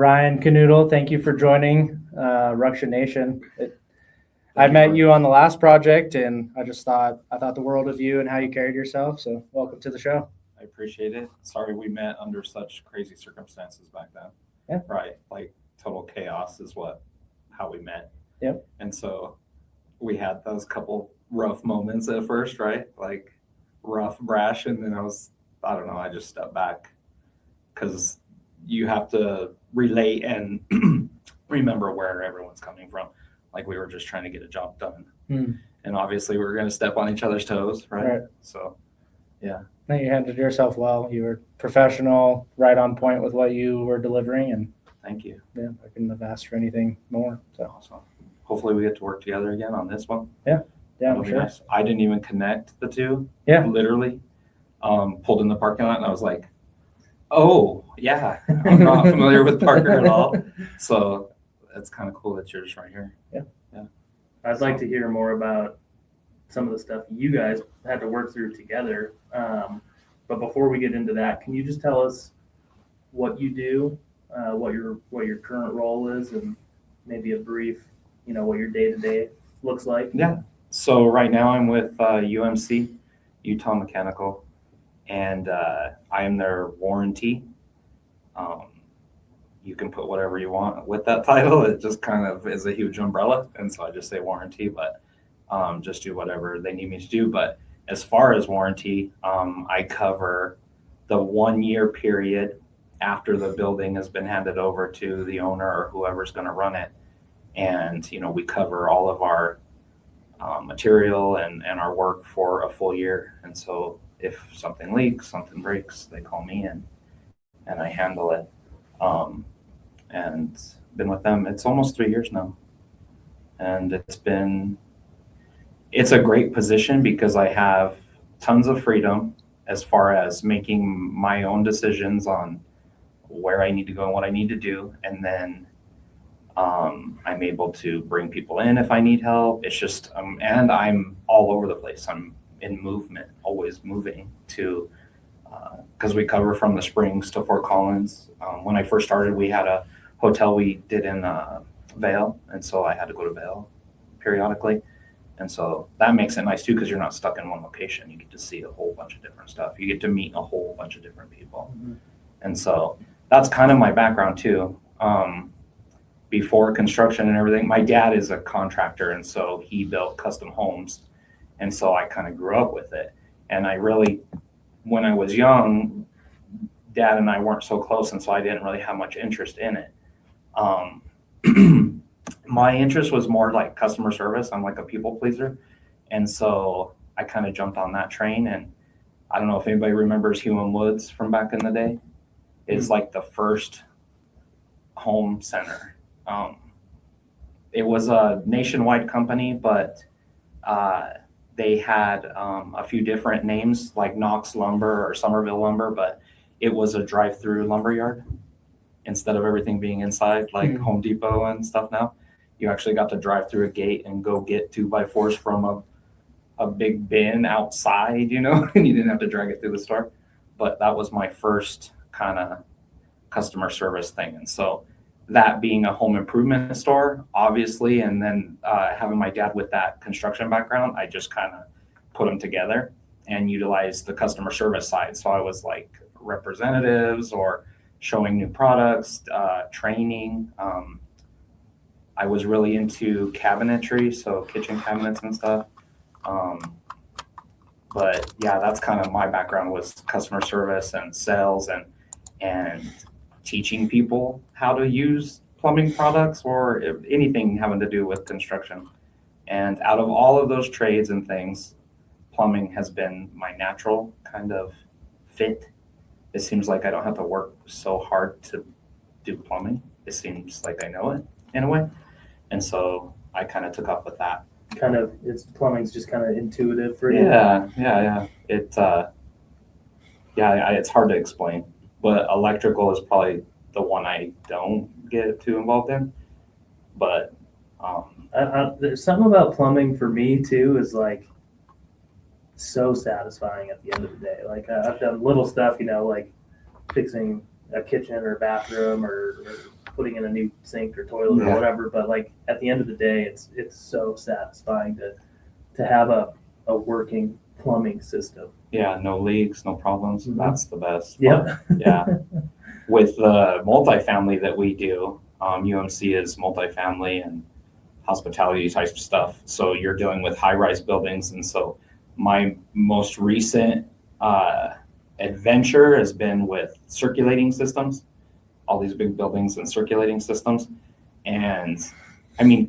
Ryan Knodel, thank you for joining Ruction Nation. I Thank you met for- you on the last project, and I thought the world of you and how you carried yourself. So welcome to the show. I appreciate it. Sorry we met under such crazy circumstances back then. Yeah. Right. Like total chaos is how we met. Yep. And so we had those couple rough moments at first, right? Like rough, brash. And then I don't know, I just stepped back because you have to relate and remember where everyone's coming from. Like we were just trying to get a job done. And obviously we were going to step on each other's toes, right? So, yeah. No, you handled yourself well. You were professional, right on point with what you were delivering, and Thank you. yeah, I couldn't have asked for anything more. So Awesome. Hopefully we get to work together again on this one. yeah, That'll I'm be sure. nice. I didn't even connect the two. Yeah. Literally. Pulled in the parking lot and I was like, oh, yeah. I'm not familiar with Parker at all. So it's kind of cool that you're just right here. Yeah. I'd like to hear more about some of the stuff you guys had to work through together. But before we get into that, can you just tell us what you do, what your current role is, and maybe a brief, what your day-to-day looks like? Yeah. So right now I'm with UMC, Utah Mechanical, and I am their warranty. You can put whatever you want with that title. It just kind of is a huge umbrella. And so I just say warranty, but just do whatever they need me to do. But as far as warranty, I cover the 1 year period after the building has been handed over to the owner or whoever's going to run it. And, we cover all of our material and our work for a full year. And so if something leaks, something breaks, they call me in and I handle it. And been with them, it's almost 3 years now. And it's a great position because I have tons of freedom as far as making my own decisions on where I need to go and what I need to do. And then I'm able to bring people in if I need help. It's just, and I'm all over the place. I'm in movement, always moving to, because we cover from the Springs to Fort Collins. When I first started, we had a hotel we did in Vail, and so I had to go to Vail periodically. And so that makes it nice too, because you're not stuck in one location. You get to see a whole bunch of different stuff. You get to meet a whole bunch of different people. Mm-hmm. And so that's kind of my background too. Before construction and everything, my dad is a contractor, and so he built custom homes. And so I kind of grew up with it. And when I was young, Dad and I weren't so close, and so I didn't really have much interest in it. My interest was more like customer service. I'm like a people pleaser. And so I kind of jumped on that train. And I don't know if anybody remembers Human Woods from back in the day. It's like the first home center. It was a nationwide company, but they had a few different names like Knox Lumber or Somerville Lumber, but it was a drive-through lumber yard instead of everything being inside like Home Depot and stuff now. You actually got to drive through a gate and go get 2x4s from a big bin outside, and you didn't have to drag it through the store. But that was my first kind of customer service thing. And so that being a home improvement store, obviously, and then having my dad with that construction background, I just kind of put them together and utilized the customer service side. So I was like representatives or showing new products, training. I was really into cabinetry, so kitchen cabinets and stuff. But yeah, that's kind of my background, was customer service and sales and teaching people how to use plumbing products or anything having to do with construction. And out of all of those trades and things, plumbing has been my natural kind of fit. It seems like I don't have to work so hard to do plumbing. It seems like I know it in a way. And so I kind of took off with that. Plumbing's just kind of intuitive for you. Yeah. It's hard to explain, but electrical is probably the one I don't get too involved in. But there's something about plumbing for me too is like so satisfying at the end of the day. Like I've done little stuff, like fixing a kitchen or bathroom or putting in a new sink or toilet Yeah. or whatever, but like at the end of the day, it's so satisfying to have a working plumbing system. Yeah, no leaks, no problems. Mhm. That's the best. Yep. Yeah. With the multifamily that we do, UMC is multifamily and hospitality type stuff. So you're dealing with high-rise buildings. And so my most recent adventure has been with circulating systems, all these big buildings and circulating systems. And I mean,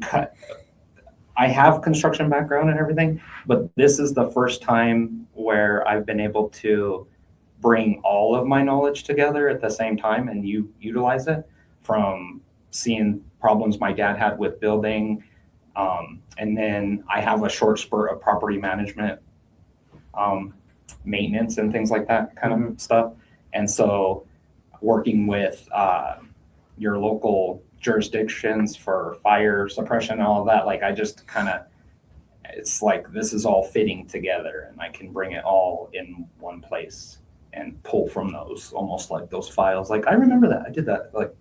I have construction background and everything, but this is the first time where I've been able to bring all of my knowledge together at the same time and you utilize it, from seeing problems my dad had with building. And then I have a short spurt of property management, maintenance and things like that kind of stuff. And so working with your local jurisdictions for fire suppression and all of that, like I just kind of, it's like this is all fitting together and I can bring it all in one place and pull from those, almost like those files. Like, I remember that, I did that, like,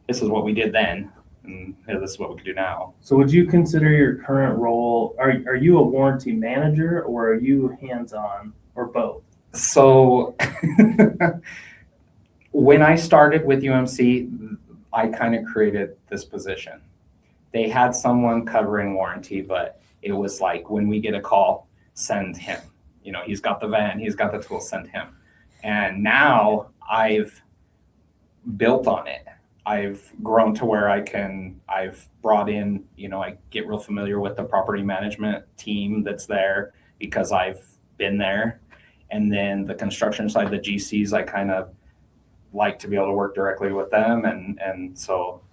this is what we did then, and this is what we can do now. So would you consider your current role, are you a warranty manager or are you hands-on or both? So when I started with UMC, I kind of created this position. They had someone covering warranty, but it was like, when we get a call, send him. You know, he's got the van, he's got the tool, send him. And now I've built on it. I've grown to where I've brought in, you know, I get real familiar with the property management team that's there because I've been there. And then the construction side, the GCs, I kind of like to be able to work directly with them. And so,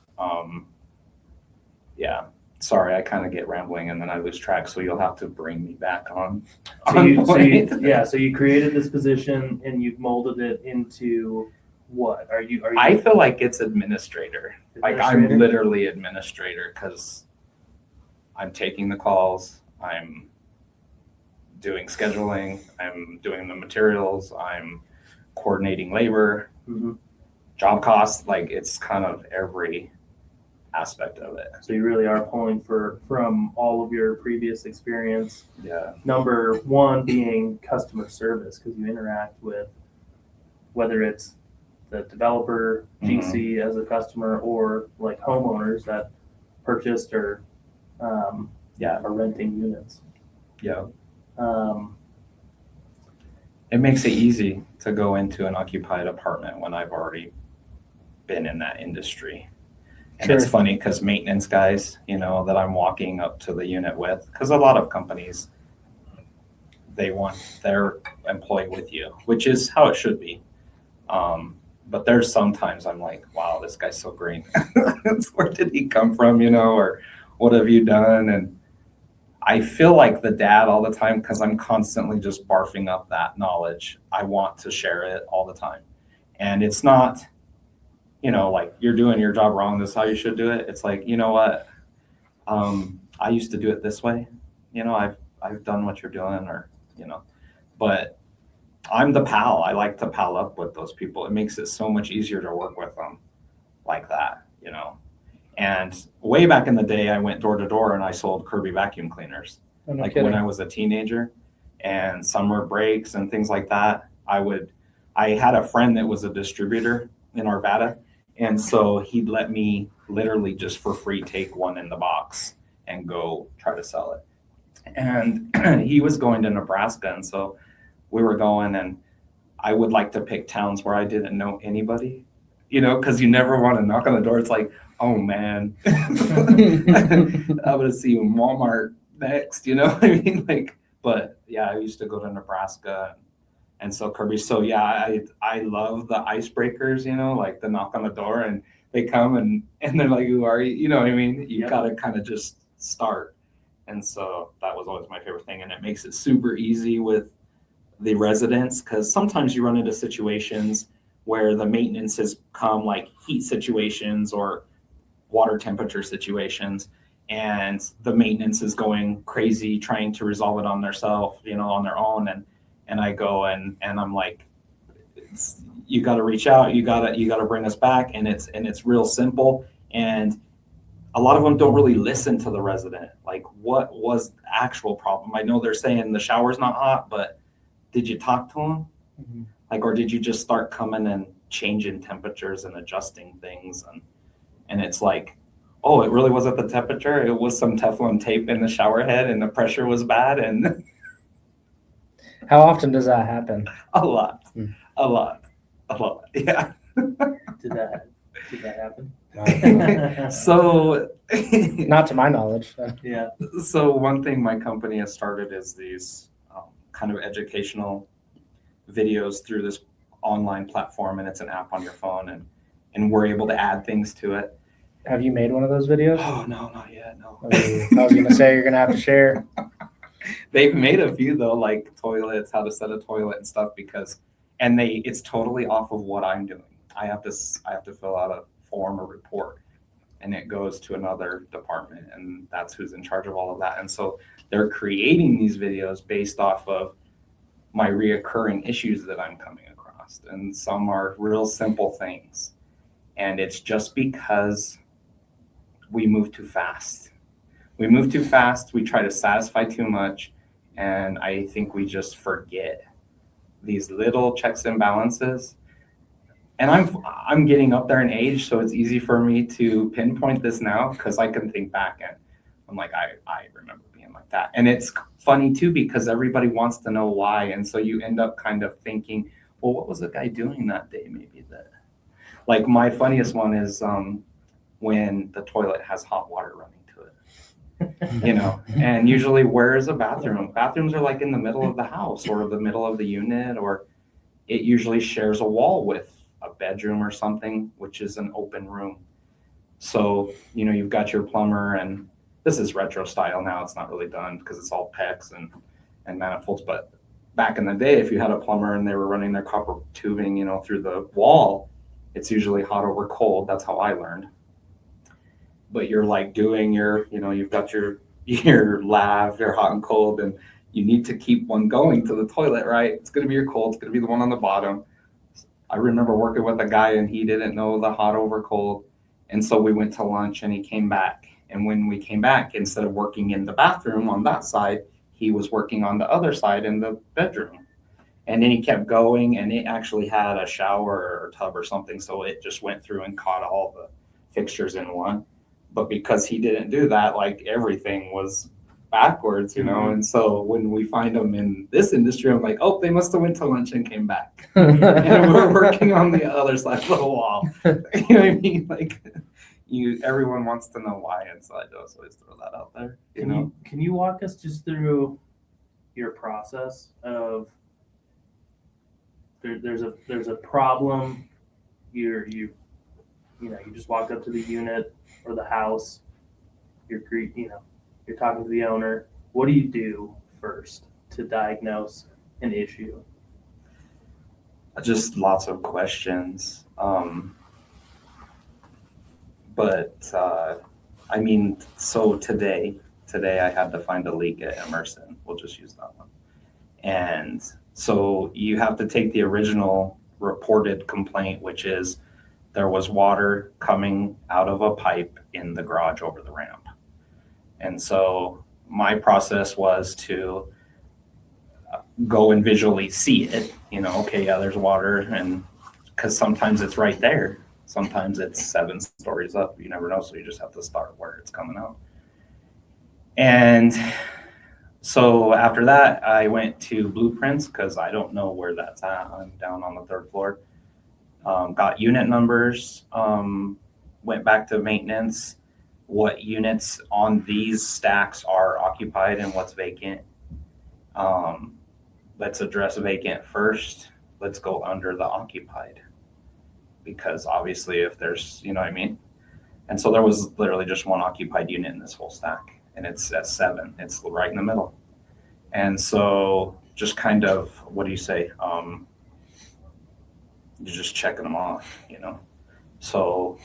yeah, sorry, I kind of get rambling and then I lose track. So you'll have to bring me back on. So you created this position and you've molded it into what? Are you? I feel like it's administrator. Like I'm literally administrator because I'm taking the calls, I'm doing scheduling, I'm doing the materials, I'm coordinating labor, job costs. Like it's kind of every aspect of it. So you really are pulling from all of your previous experience. Yeah. Number one being customer service, because you interact with, whether it's the developer, GC as a customer, or like homeowners that purchased or are renting units. Yeah. It makes it easy to go into an occupied apartment when I've already been in that industry. And it's funny because maintenance guys, you know, that I'm walking up to the unit with, because a lot of companies, they want their employee with you, which is how it should be. But there's sometimes I'm like, wow, this guy's so green. Where did he come from, you know, or what have you done? And I feel like the dad all the time because I'm constantly just barfing up that knowledge. I want to share it all the time. And it's not, you know, like you're doing your job wrong, this is how you should do it. It's like, you know what? I used to do it this way. You know, I've done what you're doing, or, you know, but I'm the pal. I like to pal up with those people. It makes it so much easier to work with them like that, you know. And way back in the day, I went door to door and I sold Kirby vacuum cleaners. Like when I was a teenager, and summer breaks and things like that. I had a friend that was a distributor in Arvada. And so he'd let me literally just for free take one in the box and go try to sell it. And he was going to Nebraska. And so we were going, and I would like to pick towns where I didn't know anybody, you know, because you never want to knock on the door. It's like, oh man, I'm going to see you in Walmart next, you know what I mean? Like, but yeah, I used to go to Nebraska. And so Kirby, so yeah, I love the icebreakers, you know, like the knock on the door and they come and they're like, who are you? You know what I mean? You got to kind of just start. And so that was always my favorite thing. And it makes it super easy with the residents, because sometimes you run into situations where the maintenance has come, like heat situations or water temperature situations, and the maintenance is going crazy trying to resolve it on theirself, you know, on their own. And I go and I'm like, you got to reach out, you got to bring us back. And it's real simple. And a lot of them don't really listen to the resident. Like, what was the actual problem? I know they're saying the shower's not hot, but did you talk to them? Mhm. Like, or did you just start coming and changing temperatures and adjusting things? And it's like, oh, it really wasn't the temperature. It was some Teflon tape in the shower head and the pressure was bad. And How often does that happen? a lot, Hmm. a lot. Yeah. Did that happen? So, Not to my knowledge. Yeah. so one thing my company has started is these kind of educational videos through this online platform, and it's an app on your phone, and we're able to add things to it. Have you made one of those videos? Oh, no, not yet. No. I was gonna say you're gonna have to share. They've made a few though, like toilets, how to set a toilet and stuff, it's totally off of what I'm doing. I have to fill out a form or report, and it goes to another department, and that's who's in charge of all of that. And so they're creating these videos based off of my reoccurring issues that I'm coming across. And some are real simple things. And it's just because we move too fast. We move too fast, we try to satisfy too much, and I think we just forget these little checks and balances. And I'm getting up there in age, so it's easy for me to pinpoint this now because I can think back and I'm like, I remember being like that. And it's funny too because everybody wants to know why, and so you end up kind of thinking, well, what was the guy doing that day? Maybe that. Like my funniest one is when the toilet has hot water running to it. And usually where is a bathroom? Bathrooms are like in the middle of the house or the middle of the unit, or it usually shares a wall with a bedroom or something, which is an open room. So, you've got your plumber, and this is retro style now. It's not really done because it's all PEX and manifolds. But back in the day, if you had a plumber and they were running their copper tubing, through the wall, it's usually hot over cold. That's how I learned. But you're like doing you've got your lav, your hot and cold, and you need to keep one going to the toilet, right? It's going to be your cold. It's going to be the one on the bottom. I remember working with a guy and he didn't know the hot over cold. And so we went to lunch and he came back. And when we came back, instead of working in the bathroom on that side, he was working on the other side in the bedroom. And then he kept going, and it actually had a shower or tub or something. So it just went through and caught all the fixtures in one. But because he didn't do that, like everything was backwards, Mhm. And so when we find them in this industry, I'm like, oh, they must have went to lunch and came back. And we're working on the other side of the wall. You know what I mean? Like, everyone wants to know why, and so I just always throw that out there. Can you walk us just through your process of there's a problem, you just walked up to the unit or the house, you're talking to the owner. What do you do first to diagnose an issue? Just lots of questions. So today I had to find a leak at Emerson. We'll just use that one. And so you have to take the original reported complaint, which is there was water coming out of a pipe in the garage over the ramp. And so my process was to go and visually see it, okay, yeah, there's water, and because sometimes it's right there. Sometimes it's 7 stories up. You never know, so you just have to start where it's coming out. And so after that, I went to blueprints because I don't know where that's at. I'm down on the 3rd floor. Got unit numbers, went back to maintenance, what units on these stacks are occupied and what's vacant. Let's address vacant first. Let's go under the occupied. Because obviously if there's, you know what I mean? And so there was literally just one occupied unit in this whole stack, and it's at 7. It's right in the middle. And so just kind of, what do you say? You're just checking them off, So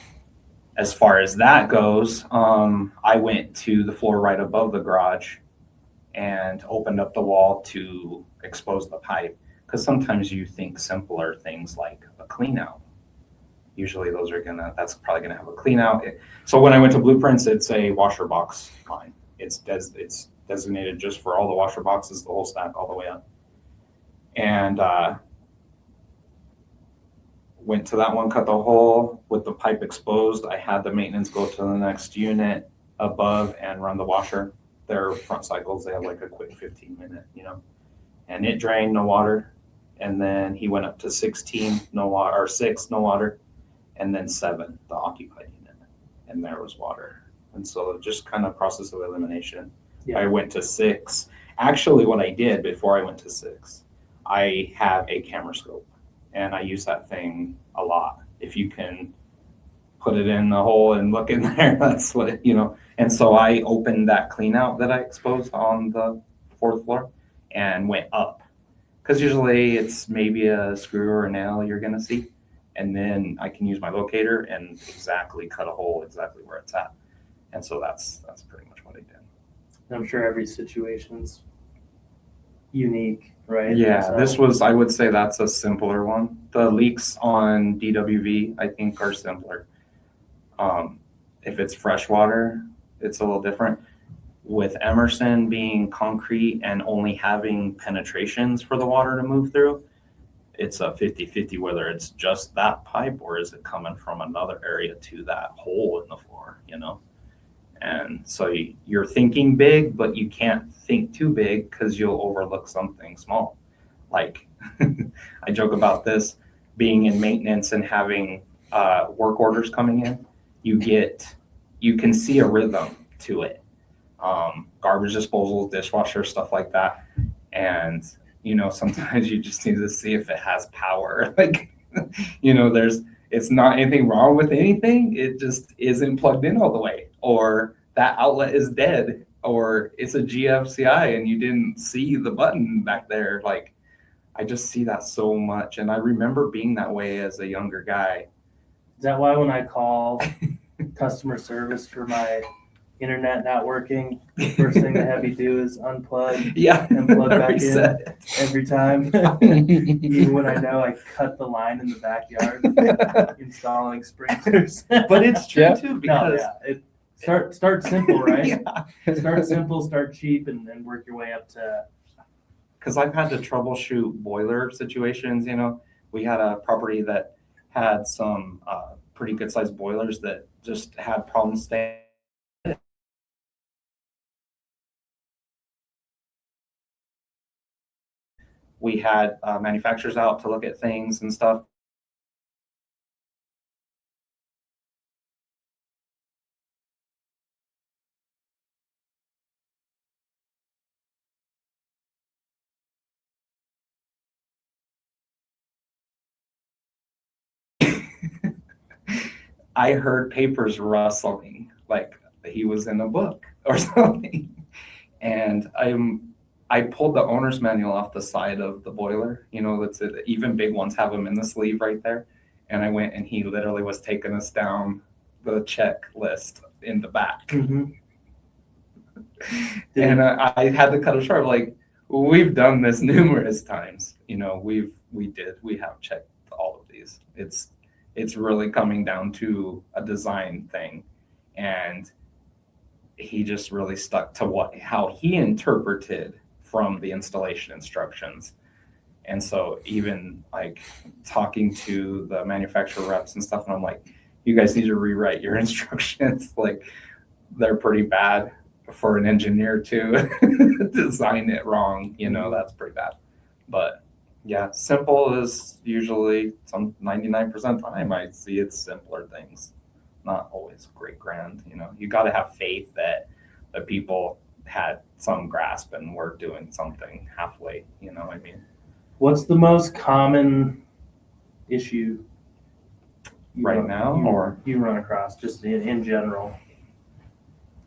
as far as that goes, I went to the floor right above the garage and opened up the wall to expose the pipe. Because sometimes you think simpler things like a clean out. Usually that's probably gonna have a clean out. So when I went to Blueprints, it's a washer box line. It's designated just for all the washer boxes, the whole stack all the way up. And went to that one, cut the hole with the pipe exposed. I had the maintenance go to the next unit above and run the washer. Their front cycles, they have like a quick 15-minute, and it drained, no water. And then he went up to 16, no water, or 6, no water, and then 7, the occupied unit, and there was water. And so just kind of process of elimination. Yeah. I went to 6. Actually, what I did before I went to 6, I have a camera scope, and I use that thing a lot. If you can put it in the hole and look in there, that's what, And so I opened that clean out that I exposed on the 4th floor and went up. Because usually it's maybe a screw or a nail you're going to see. And then I can use my locator and exactly cut a hole exactly where it's at. And so that's pretty much what I did. I'm sure every situation's unique, right? Yeah, I would say that's a simpler one. The leaks on DWV, I think, are simpler. If it's fresh water, it's a little different. With Emerson being concrete and only having penetrations for the water to move through, it's a 50-50 whether it's just that pipe or is it coming from another area to that hole in the floor, And so you're thinking big, but you can't think too big because you'll overlook something small. Like I joke about this, being in maintenance and having work orders coming in, you can see a rhythm to it. Garbage disposal, dishwasher, stuff like that. And, sometimes you just need to see if it has power. Like, it's not anything wrong with anything. It just isn't plugged in all the way, or that outlet is dead, or it's a GFCI and you didn't see the button back there. Like, I just see that so much. And I remember being that way as a younger guy. Is that why when I call customer service for my internet not working, the first thing they have you do is unplug and plug back in every time? Even when I know I cut the line in the backyard installing sprinklers. But it's true too, because start simple, right? Start simple, start cheap, and then work your way up to. Because I've had to troubleshoot boiler situations. We had a property that had some pretty good sized boilers that just had problems staying. We had manufacturers out to look at things and stuff. I heard papers rustling, like he was in a book or something. And I pulled the owner's manual off the side of the boiler. That's it. Even big ones have them in the sleeve right there. And I went and he literally was taking us down the checklist in the back. Mm-hmm. And I had to cut it short. Like, we've done this numerous times. We have checked all of these. It's really coming down to a design thing. And he just really stuck to how he interpreted from the installation instructions. And so even like talking to the manufacturer reps and stuff, and I'm like, you guys need to rewrite your instructions. Like, they're pretty bad for an engineer to design it wrong. That's pretty bad. But yeah, simple is usually 99% of the time I see it's simpler things, not always great grand. You got to have faith that the people had some grasp and were doing something halfway. What's the most common issue you run across, just in general,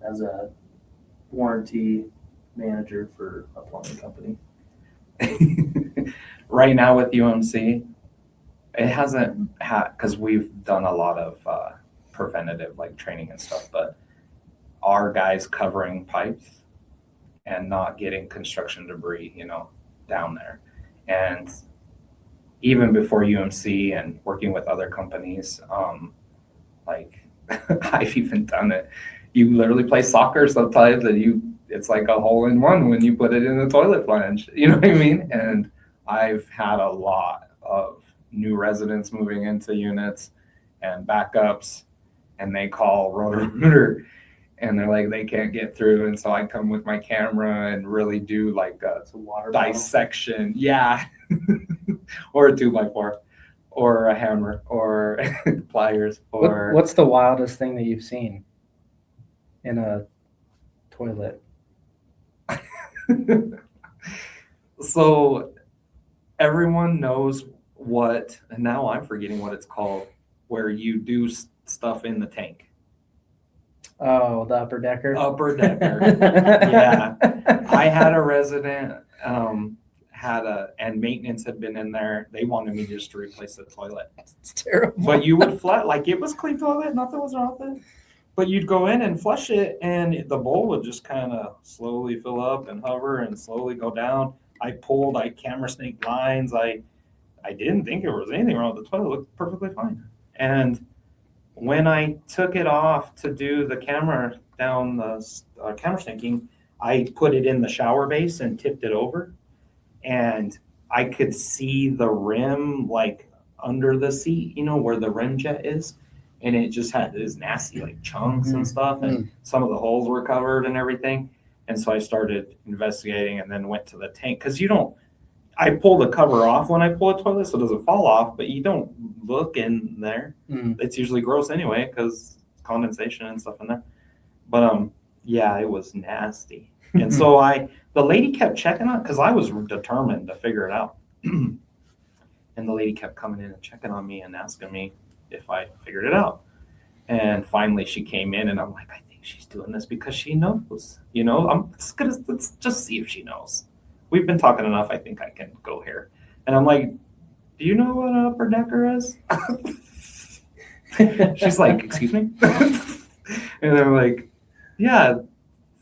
as a warranty manager for a plumbing company? Right now with UMC, it hasn't had, because we've done a lot of preventative like training and stuff, but our guys covering pipes and not getting construction debris, down there. And even before UMC and working with other companies, like I've even done it. You literally play soccer sometimes and it's like a hole in one when you put it in the toilet flange. You know what I mean? And I've had a lot of new residents moving into units and backups, and they call Roto-Rooter and they're like, they can't get through. And so I come with my camera and really do like a water dissection. Yeah. Or a 2x4 or a hammer or pliers or What's the wildest thing that you've seen in a toilet? So everyone knows what, and now I'm forgetting what it's called, where you do stuff in the tank. Oh, the upper decker. Upper decker. Yeah. I had a resident and maintenance had been in there. They wanted me just to replace the toilet. It's terrible. But you would like it was clean toilet, nothing was wrong with it. But you'd go in and flush it, and the bowl would just kind of slowly fill up and hover and slowly go down. I camera snaked lines. I didn't think there was anything wrong with the toilet. It looked perfectly fine. And when I took it off to do the camera down the camera snaking, I put it in the shower base and tipped it over. And I could see the rim like under the seat, where the rim jet is. And it just had this nasty like chunks and stuff. And some of the holes were covered and everything. And so I started investigating and then went to the tank. Because I pull the cover off when I pull a toilet so it doesn't fall off, but you don't look in there. It's usually gross anyway because condensation and stuff in there. But yeah, it was nasty. And so the lady kept checking on, because I was determined to figure it out. And the lady kept coming in and checking on me and asking me if I figured it out. And finally she came in and I'm like, I think she's doing this because she knows, let's just see if she knows. We've been talking enough. I think I can go here. And I'm like, do you know what an upper decker is? She's like, excuse me? And I'm like, yeah.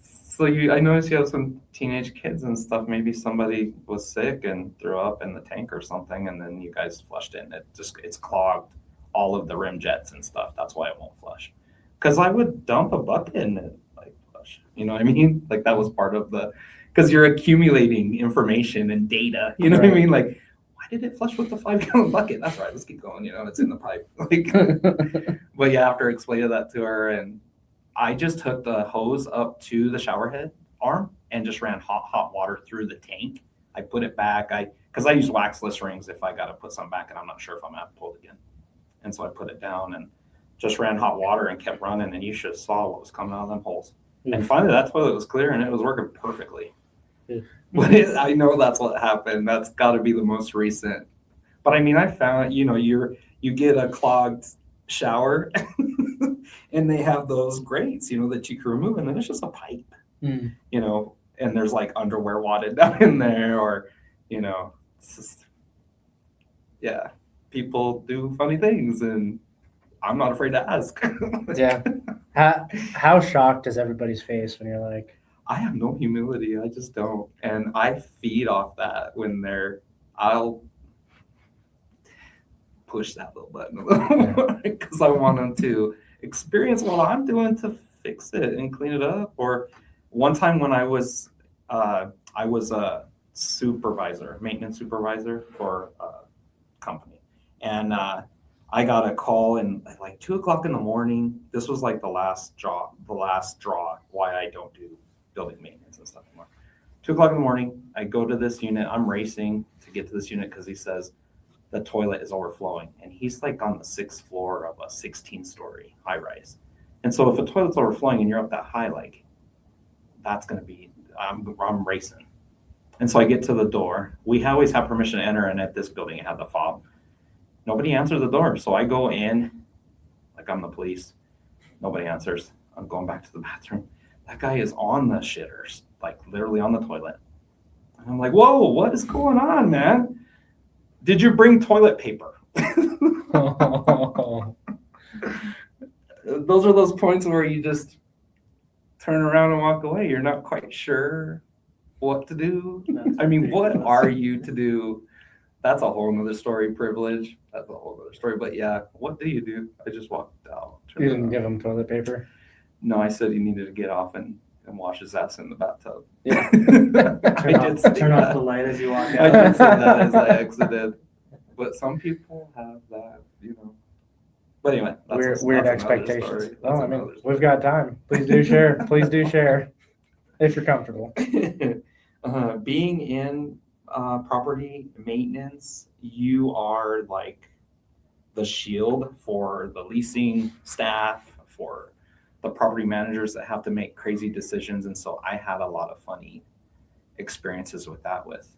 So I noticed you have some teenage kids and stuff. Maybe somebody was sick and threw up in the tank or something, and then you guys flushed it, and it's clogged all of the rim jets and stuff. That's why it won't flush. Because I would dump a bucket in it, like flush. You know what I mean? Like that was part of because you're accumulating information and data. You know what I mean? Like, why did it flush with the 5-gallon bucket? That's right. Let's keep going. It's in the pipe. But yeah, after explaining that to her, and I just hooked the hose up to the shower head arm and just ran hot water through the tank. I put it back. Because I use waxless rings if I got to put some back and I'm not sure if I'm going to have to pull it again. And so I put it down and just ran hot water and kept running, and you should have saw what was coming out of them holes. And finally that toilet was clear and it was working perfectly. But I know that's what happened. That's got to be the most recent. But I mean, I found, you get a clogged shower and they have those grates, that you can remove, and then it's just a pipe, and there's like underwear wadded down in there, or, it's just, yeah, people do funny things and I'm not afraid to ask. Yeah. How shocked is everybody's face when you're like, I have no humility. I just don't. And I feed off that when I'll push that little button a little more because I want them to experience what I'm doing to fix it and clean it up. Or one time when I was a maintenance supervisor for a company. And I got a call at like 2:00 in the morning. This was like the last straw why I don't do building maintenance and stuff anymore. 2:00 in the morning, I go to this unit. I'm racing to get to this unit because he says the toilet is overflowing. And he's like on the 6th floor of a 16-story high rise. And so if a toilet's overflowing and you're up that high, like that's going to be, I'm racing. And so I get to the door. We always have permission to enter, and at this building it had the fob. Nobody answered the door. So I go in like I'm the police. Nobody answers. I'm going back to the bathroom. That guy is on the shitters, like literally on the toilet. And I'm like, whoa, what is going on, man? Did you bring toilet paper? Those are those points where you just turn around and walk away. You're not quite sure what to do. I mean, what are you to do that's a whole nother story. Privilege. That's a whole nother story. But yeah, what do you do? I just walked out. You didn't give him toilet paper. No, I said he needed to get off and wash his ass in the bathtub. Yeah. Turn off the light as you walk I out. did say that as I exited. But some people have that, you know. But anyway, Weird that's expectations. another story. Well, That's I mean, another we've got time. Please do share. Please do share if you're comfortable. Being in property maintenance, you are like the shield for the leasing staff, for the property managers that have to make crazy decisions. And so I had a lot of funny experiences with that, with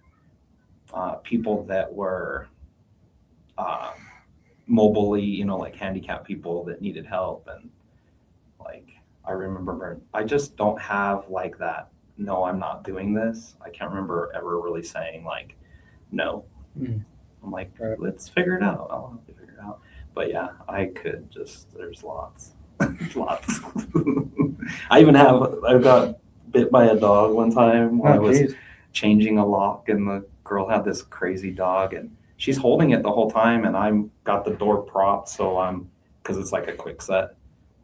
people that were mobily, you know, like handicapped people that needed help. And like, I remember, I just don't have like that, no, I'm not doing this. I can't remember ever really saying like, no. Mm. I'm like, Right. let's figure it out. I'll have to figure it out. But yeah, I could just, there's lots. Lots. I got bit by a dog one time when I was geez. changing a lock, and the girl had this crazy dog, and she's holding it the whole time, and I'm got the door propped, so because it's like a quick set,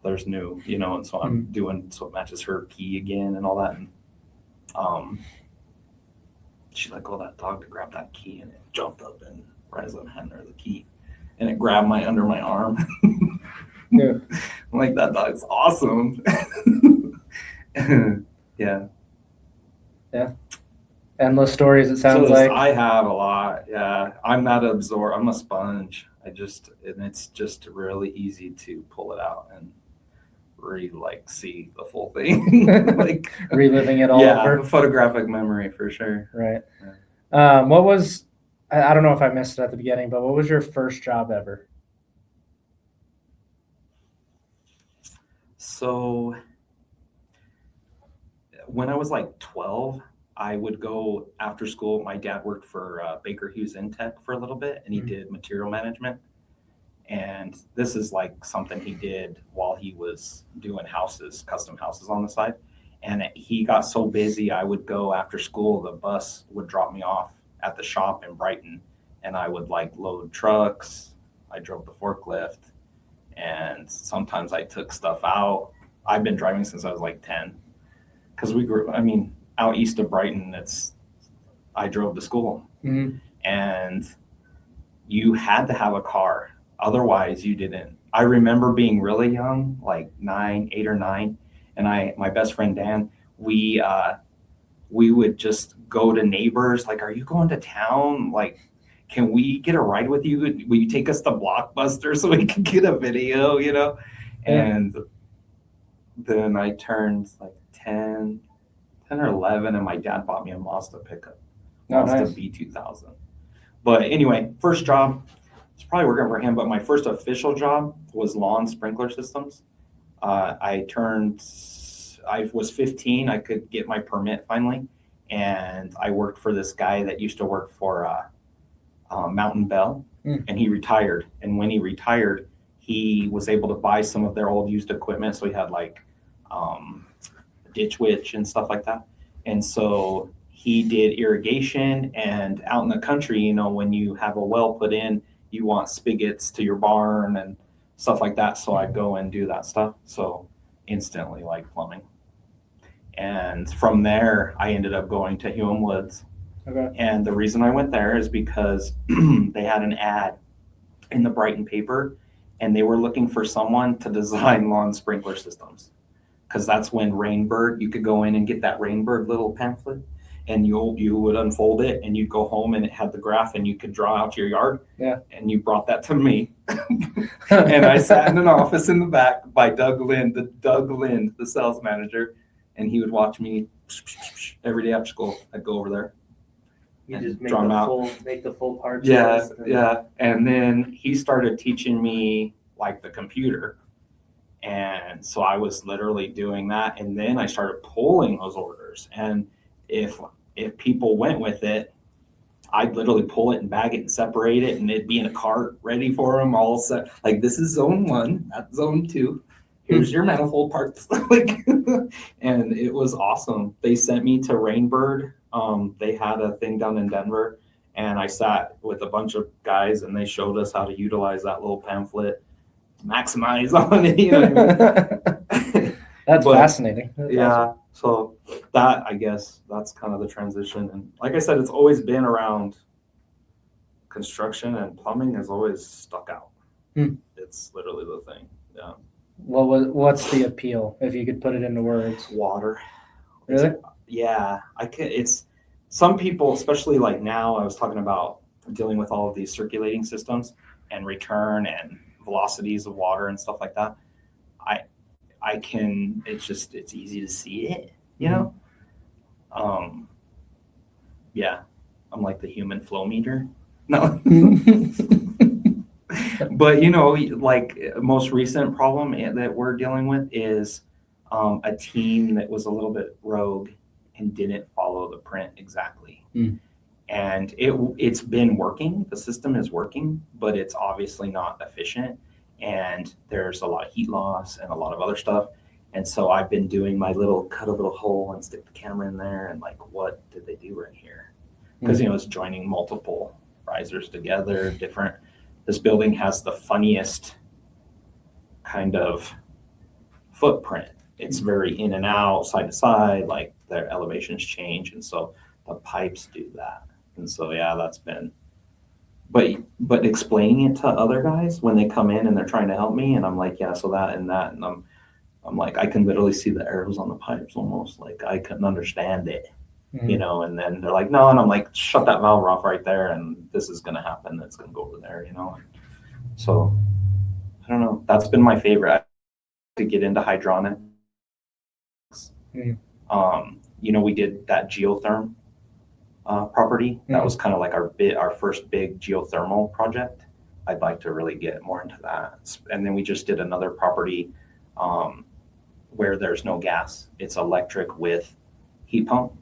there's new, you know, and so I'm doing so it matches her key again and all that, and she let go of that dog to grab that key, and it jumped up and right as I'm handing her the key, and it grabbed under my arm. Yeah. I'm like, that dog's awesome. Yeah. Endless stories, it sounds So like. I have a lot. Yeah. I'm not absorbed. I'm a sponge. And it's just really easy to pull it out and see the full thing. Like Reliving it all over. Photographic memory for sure. Right. What was, I don't know if I missed it at the beginning, but what was your first job ever? So when I was like 12, I would go after school. My dad worked for Baker Hughes Intech for a little bit, and he did material management. And this is like something he did while he was doing custom houses on the side. And he got so busy, I would go after school. The bus would drop me off at the shop in Brighton, and I would like load trucks. I drove the forklift, and sometimes I took stuff out. I've been driving since I was like 10, because out east of Brighton, I drove to school. Mm-hmm. And you had to have a car. Otherwise you didn't. I remember being really young, like 8 or 9. And my best friend, Dan, we would just go to neighbors. Like, are you going to town? Like, can we get a ride with you? Will you take us to Blockbuster so we can get a video, you know? Yeah. And then I turned like 10 or 11, and my dad bought me a Mazda pickup. Mazda nice. B2000. But anyway, first job, it's probably working for him, but my first official job was lawn sprinkler systems. I was 15, I could get my permit finally, and I worked for this guy that used to work for Mountain Bell, and he retired. And when he retired, he was able to buy some of their old used equipment, so he had like ditch witch and stuff like that. And so he did irrigation, and out in the country, you know, when you have a well put in, you want spigots to your barn and stuff like that. So I'd go and do that stuff. So instantly like plumbing. And from there, I ended up going to Hume Woods. Okay. And the reason I went there is because they had an ad in the Brighton paper, and they were looking for someone to design lawn sprinkler systems. Because that's when Rainbird, you could go in and get that Rainbird little pamphlet, and you would unfold it, and you'd go home, and it had the graph, and you could draw out your yard. Yeah. And you brought that to me. And I sat in an office in the back by Doug Lind, the sales manager, and he would watch me every day after school. I'd go over there. You and just make draw 'em out. make the full parts. Yeah, list and- yeah. And then he started teaching me like the computer. And so I was literally doing that. And then I started pulling those orders. And if people went with it, I'd literally pull it and bag it and separate it, and it'd be in a cart ready for them all set. Like, this is zone 1, that's zone 2. Here's your manifold parts. And it was awesome. They sent me to Rainbird. They had a thing down in Denver, And I sat with a bunch of guys and they showed us how to utilize that little pamphlet, maximize on it. You know what I mean? That's But, fascinating. That's yeah. awesome. So that, I guess, that's kind of the transition. And like I said, it's always been around construction, and plumbing has always stuck out. It's literally the thing. Yeah. What's the appeal, if you could put it into words? Water. Really? Yeah. It's some people, especially like now, I was talking about dealing with all of these circulating systems and return and velocities of water and stuff like that. It's easy to see it, you know? Yeah, I'm like the human flow meter. No. But, like most recent problem that we're dealing with is a team that was a little bit rogue and didn't follow the print exactly. And it's been working. The system is working, but it's obviously not efficient. And there's a lot of heat loss and a lot of other stuff. And so I've been doing my cut a little hole and stick the camera in there and like, what did they do right here? Because, it's joining multiple risers together, different. This building has the funniest kind of footprint. It's very in and out, side to side, like their elevations change. And so the pipes do that. And so, yeah, that's been, but explaining it to other guys when they come in and they're trying to help me, and I'm like, yeah, so that and that. And I'm like, I can literally see the arrows on the pipes almost, like I couldn't understand it, and then they're like, no, and I'm like, shut that valve off right there, and this is going to happen. It's going to go over there, So I don't know. That's been my favorite, to get into hydronics. We did that geotherm property. That was kind of like our first big geothermal project. I'd like to really get more into that. And then we just did another property where there's no gas. It's electric with heat pump.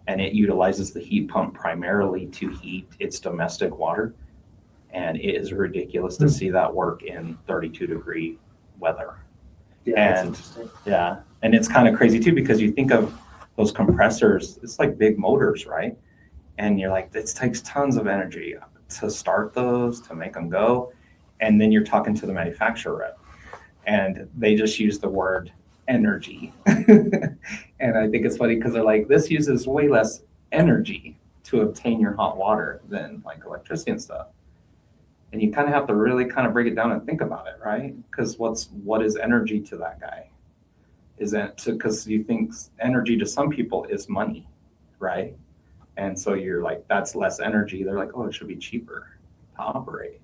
And it utilizes the heat pump primarily to heat its domestic water. And it is ridiculous to see that work in 32-degree weather. Yeah, and it's kind of crazy too, because you think of those compressors, it's like big motors, right? And you're like, this takes tons of energy to start those, to make them go. And then you're talking to the manufacturer rep, and they just use the word energy. And I think it's funny because they're like, this uses way less energy to obtain your hot water than like electricity and stuff. And you kind of have to really kind of break it down and think about it, right? Because what is energy to that guy? Because you think energy to some people is money, right? And so you're like, that's less energy. They're like, oh, it should be cheaper to operate.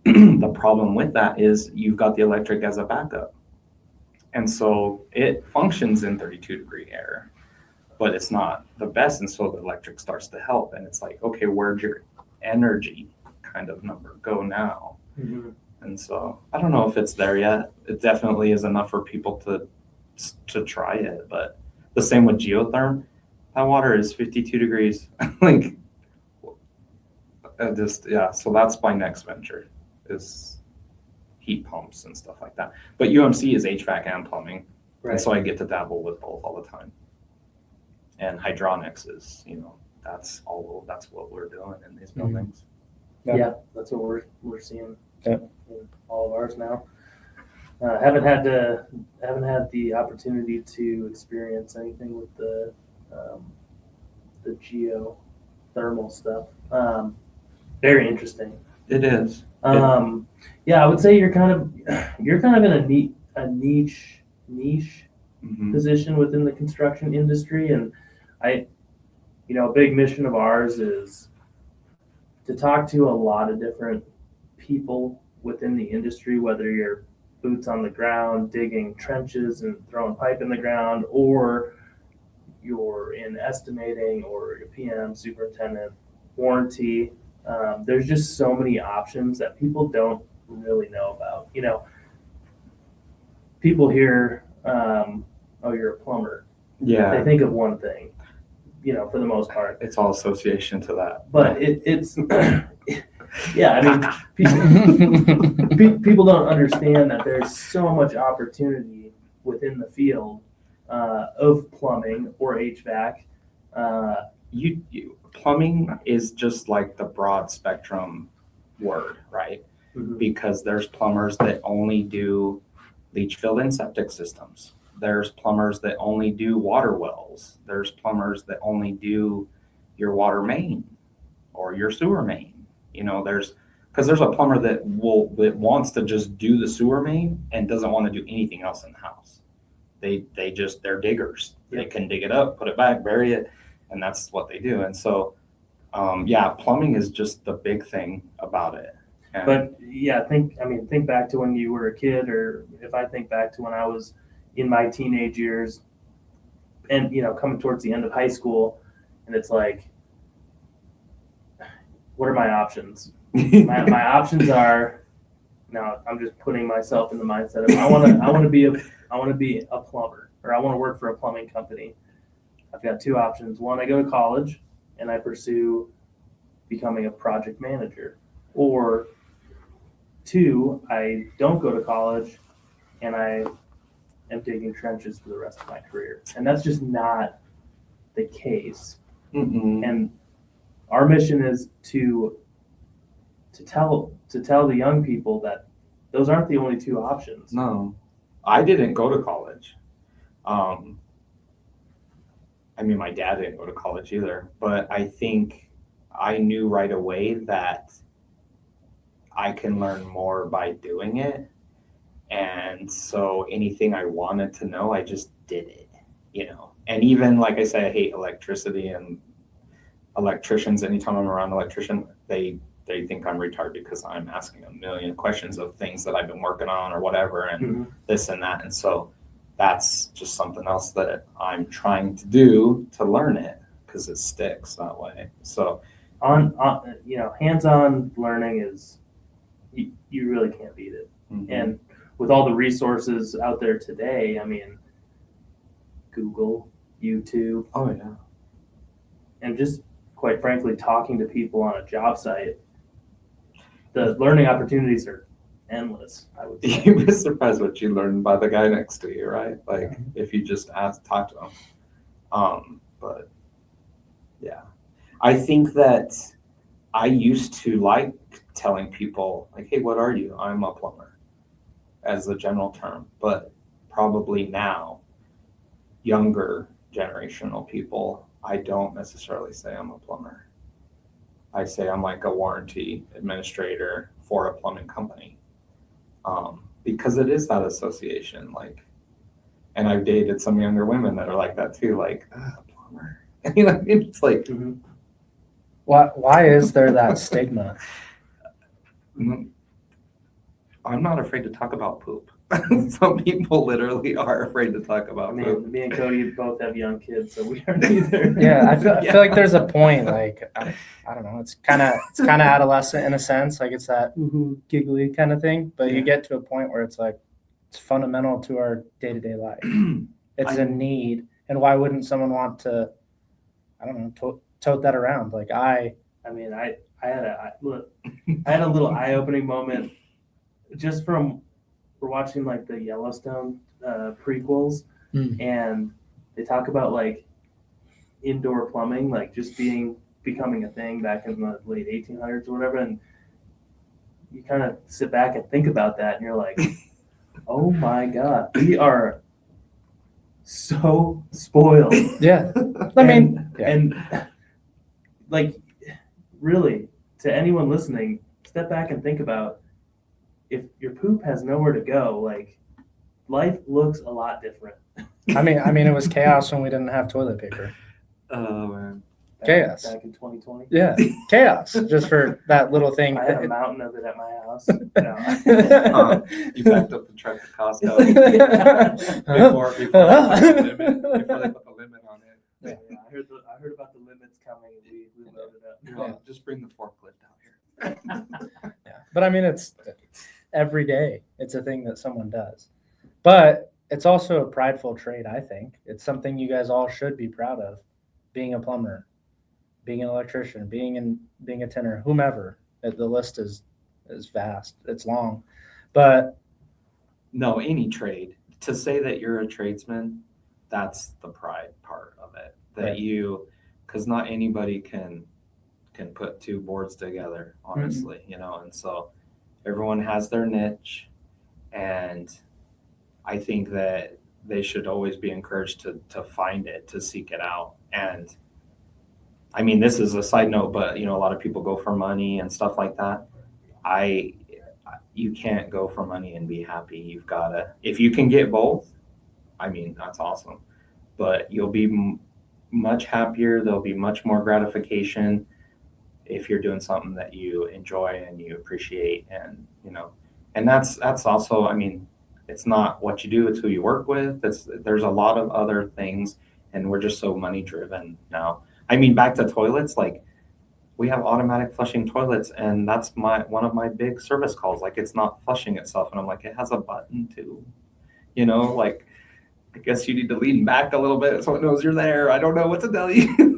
The problem with that is you've got the electric as a backup. And so it functions in 32-degree air, but it's not the best. And so the electric starts to help. And it's like, okay, where'd your energy kind of number go now? And so I don't know if it's there yet. It definitely is enough for people to try it. But the same with geotherm. That water is 52 degrees. Like, so that's my next venture, is heat pumps and stuff like that. But UMC is HVAC and plumbing. Right. And so I get to dabble with both all the time. And hydronics is, that's what we're doing in these buildings. Yeah, that's what we're seeing in all of ours now. Haven't had the opportunity to experience anything with the geothermal stuff. Very interesting. It is. Yeah, I would say you're kind of in a niche position within the construction industry, and a big mission of ours is to talk to a lot of different people within the industry, whether you're boots on the ground digging trenches and throwing pipe in the ground, or you're in estimating, or your PM, superintendent, warranty. There's just so many options that people don't really know about. People hear, oh, you're a plumber. Yeah. They think of one thing, for the most part. It's all association to that. But it's, yeah, people don't understand that there's so much opportunity within the field of plumbing or HVAC plumbing is just like the broad spectrum word, right? Mhm. Because there's plumbers that only do leach field and septic systems. There's plumbers that only do water wells. There's plumbers that only do your water main or your sewer main. Because there's a plumber that wants to just do the sewer main and doesn't want to do anything else in the house. They're diggers. They can dig it up, put it back, bury it, and that's what they do. And so, plumbing is just the big thing about it. And But yeah, think back to when you were a kid, or if I think back to when I was in my teenage years, and coming towards the end of high school, and it's like, what are my options? My options are, now I'm just putting myself in the mindset of I want to be a plumber, or I want to work for a plumbing company. I've got two options. One, I go to college and I pursue becoming a project manager, or two, I don't go to college and I am digging trenches for the rest of my career. And that's just not the case. Mm-mm. And our mission is to tell the young people that those aren't the only two options. No, I didn't go to college. My dad didn't go to college either, but I think I knew right away that I can learn more by doing it. And so anything I wanted to know, I just did it, And even, like I say, I hate electricity, and electricians, anytime I'm around an electrician, they think I'm retarded because I'm asking a million questions of things that I've been working on or whatever, and this and that. And so that's just something else that I'm trying to do to learn it, because it sticks that way. So hands-on learning is, you really can't beat it. mm-hmm. And with all the resources out there today, Google, YouTube, Oh yeah. and just quite frankly, talking to people on a job site, the learning opportunities are endless, I would say. You'd be surprised what you learn by the guy next to you, right? Like if you just talk to him. But yeah, I think that I used to like telling people like, hey, what are you? I'm a plumber, as a general term. But probably now, younger generational people, I don't necessarily say I'm a plumber. I say I'm like a warranty administrator for a plumbing company. Because it is that association, and I've dated some younger women that are like that too, like, plumber. It's like, Why is there that stigma? I'm not afraid to talk about poop. Some people literally are afraid to talk about poop. Me and Cody both have young kids, so we aren't either. Yeah, I feel like there's a point, like, I don't know, it's kind of adolescent in a sense, like it's that giggly kind of thing, but you get to a point where it's like, it's fundamental to our day-to-day life. It's a need, and why wouldn't someone want to, I don't know, tote that around? Like I had a little eye-opening moment just from, we're watching like the Yellowstone prequels, and they talk about like indoor plumbing, like just becoming a thing back in the late 1800s or whatever, and you kind of sit back and think about that, and you're like, oh my God, we are so spoiled. Yeah, and like, really, to anyone listening, step back and think about, if your poop has nowhere to go, like, life looks a lot different. it was chaos when we didn't have toilet paper. Oh man. Chaos. Back in 2020. Yeah, chaos. Just for that little thing. I have a mountain of it at my house. No. You backed up the truck to Costco before they put the limit on it. Yeah, I heard about the limits coming. We loaded up. Well, just bring the forklift out here. Yeah, but it's every day. It's a thing that someone does, but it's also a prideful trait. I think it's something you guys all should be proud of. Being a plumber, being an electrician, being a tinner, whomever. The list is vast. It's long, but no, any trade. To say that you're a tradesman, that's the pride part of it. That right. you because not anybody can put two boards together, honestly, you know, and so everyone has their niche, and I think that they should always be encouraged to find it, to seek it out. And I mean, this is a side note, but you know, a lot of people go for money and stuff like that. You can't go for money and be happy. You've gotta, if you can get both, I mean, that's awesome, but you'll be much happier. There'll be much more gratification if you're doing something that you enjoy and you appreciate, and you know, and that's also, I mean, it's not what you do, it's who you work with. There's a lot of other things, and we're just so money driven now. I mean, back to toilets, like we have automatic flushing toilets, and that's one of my big service calls. Like, it's not flushing itself, and I'm like, it has a button too, you know, like I guess you need to lean back a little bit so it knows you're there. I don't know what to tell you.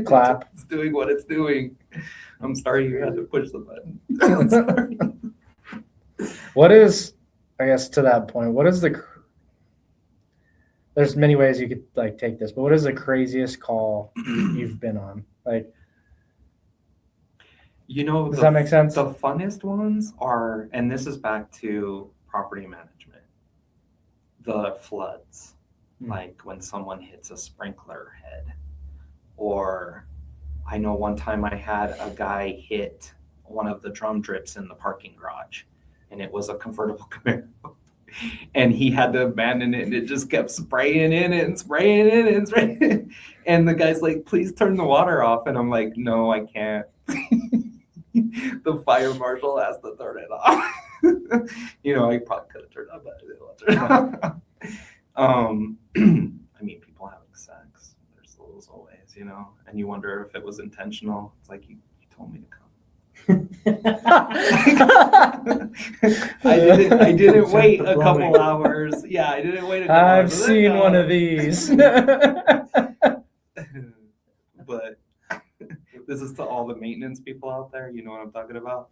Clap. It's doing what it's doing. I'm sorry you had to push the button. I'm sorry. What is, I guess to that point, what is there's many ways you could like take this, but what is the craziest call you've been on? Like, You know, does that make sense? The funnest ones are, and this is back to property management, the floods, like when someone hits a sprinkler head. Or I know one time I had a guy hit one of the drum drips in the parking garage, and it was a convertible Camaro. And he had to abandon it, and it just kept spraying in it and spraying in it and spraying it. And the guy's like, please turn the water off. And I'm like, no, I can't. The fire marshal has to turn it off. You know, I probably could have turned it off, but I didn't want to turn it off. I mean, people having sex, there's those always, you know, and you wonder if it was intentional. It's like, you told me to come. I didn't wait a couple hours. Yeah, I didn't wait a couple hours. I've seen one of these. But this is to all the maintenance people out there. You know what I'm talking about?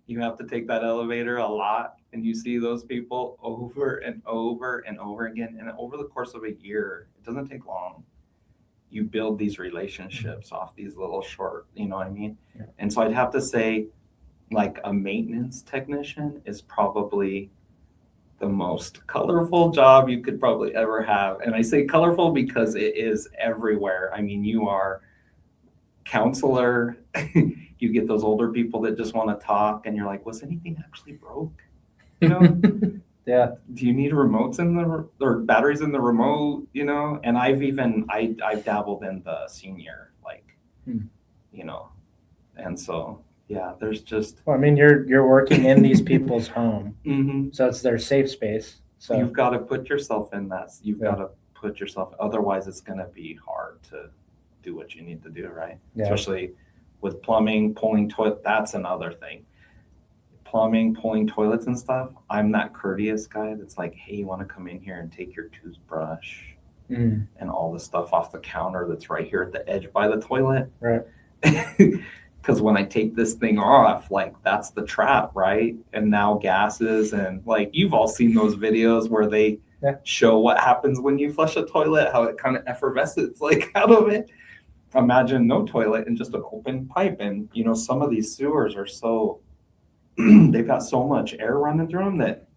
You have to take that elevator a lot, and you see those people over and over and over again. And over the course of a year, it doesn't take long. You build these relationships off these little short, you know what I mean? Yeah. And so I'd have to say, like, a maintenance technician is probably the most colorful job you could probably ever have. And I say colorful because it is everywhere. I mean, you are counselor, you get those older people that just want to talk, and you're like, was anything actually broke? You know? Yeah. Do you need remotes or batteries in the remote? You know? And I've dabbled in the senior, like, you know, and so yeah, there's just. Well, I mean, you're working in these people's home, mm-hmm. So it's their safe space. So you've got to put yourself in that. You've got to put yourself. Otherwise, it's going to be hard to do what you need to do, right? Yeah. Especially with plumbing, pulling toilet. That's another thing. Plumbing, pulling toilets and stuff. I'm that courteous guy that's like, hey, you want to come in here and take your toothbrush and all the stuff off the counter that's right here at the edge by the toilet, right? Because when I take this thing off, like, that's the trap, right? And now gases, and like, you've all seen those videos where they show what happens when you flush a toilet, how it kind of effervesces like out of it. Imagine no toilet and just an open pipe. And you know, some of these sewers are so they've got so much air running through them that,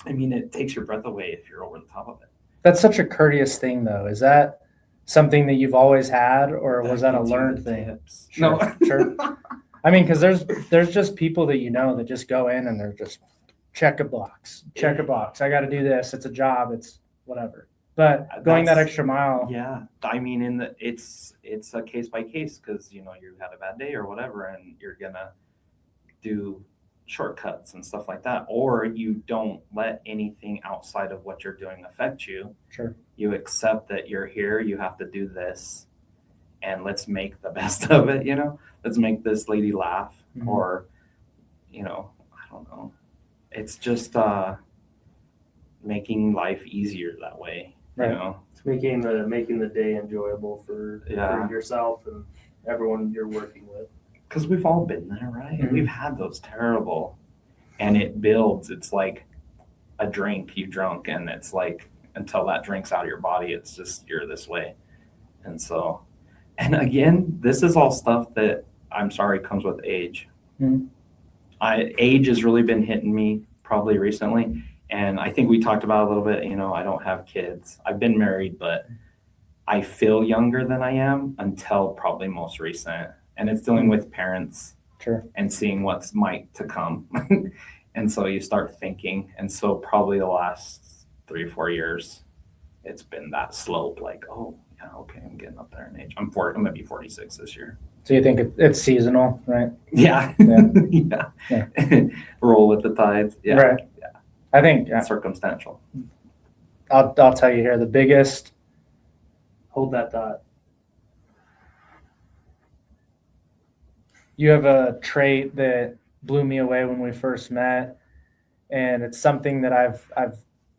I mean, it takes your breath away if you're over the top of it. That's such a courteous thing, though. Is that something that you've always had, or was that a learned thing? Sure, no, sure. I mean, because there's just people that you know that just go in and they're just check a box. I got to do this. It's a job. It's whatever. But going that extra mile. Yeah, I mean, it's a case by case, because you know, you had a bad day or whatever, and you're gonna do shortcuts and stuff like that, or you don't let anything outside of what you're doing affect you. Sure. You accept that you're here, you have to do this, and let's make the best of it, you know? Let's make this lady laugh, or, you know, I don't know. It's just making life easier that way, you know? It's making the day enjoyable for yourself and everyone you're working with. Because we've all been there, right? Mm-hmm. We've had those terrible, and it builds. It's like a drink you drunk, and it's like, until that drink's out of your body, it's just, you're this way. And so, And again, this is all stuff that I'm sorry comes with age. Mhm. Age has really been hitting me probably recently. And I think we talked about it a little bit, I don't have kids. I've been married, but I feel younger than I am until probably most recent. And it's dealing with parents Sure. and seeing what's might to come. And so you start thinking. And so probably the last 3 or 4 years, it's been that slope like, oh, yeah, okay, I'm getting up there in age. I'm going to be 46 this year. So you think it's seasonal, right? Yeah. Yeah. Yeah. Roll with the tides. Yeah. Right. Yeah. I think Circumstantial. I'll tell you here, the biggest. Hold that thought. You have a trait that blew me away when we first met, and it's something that I've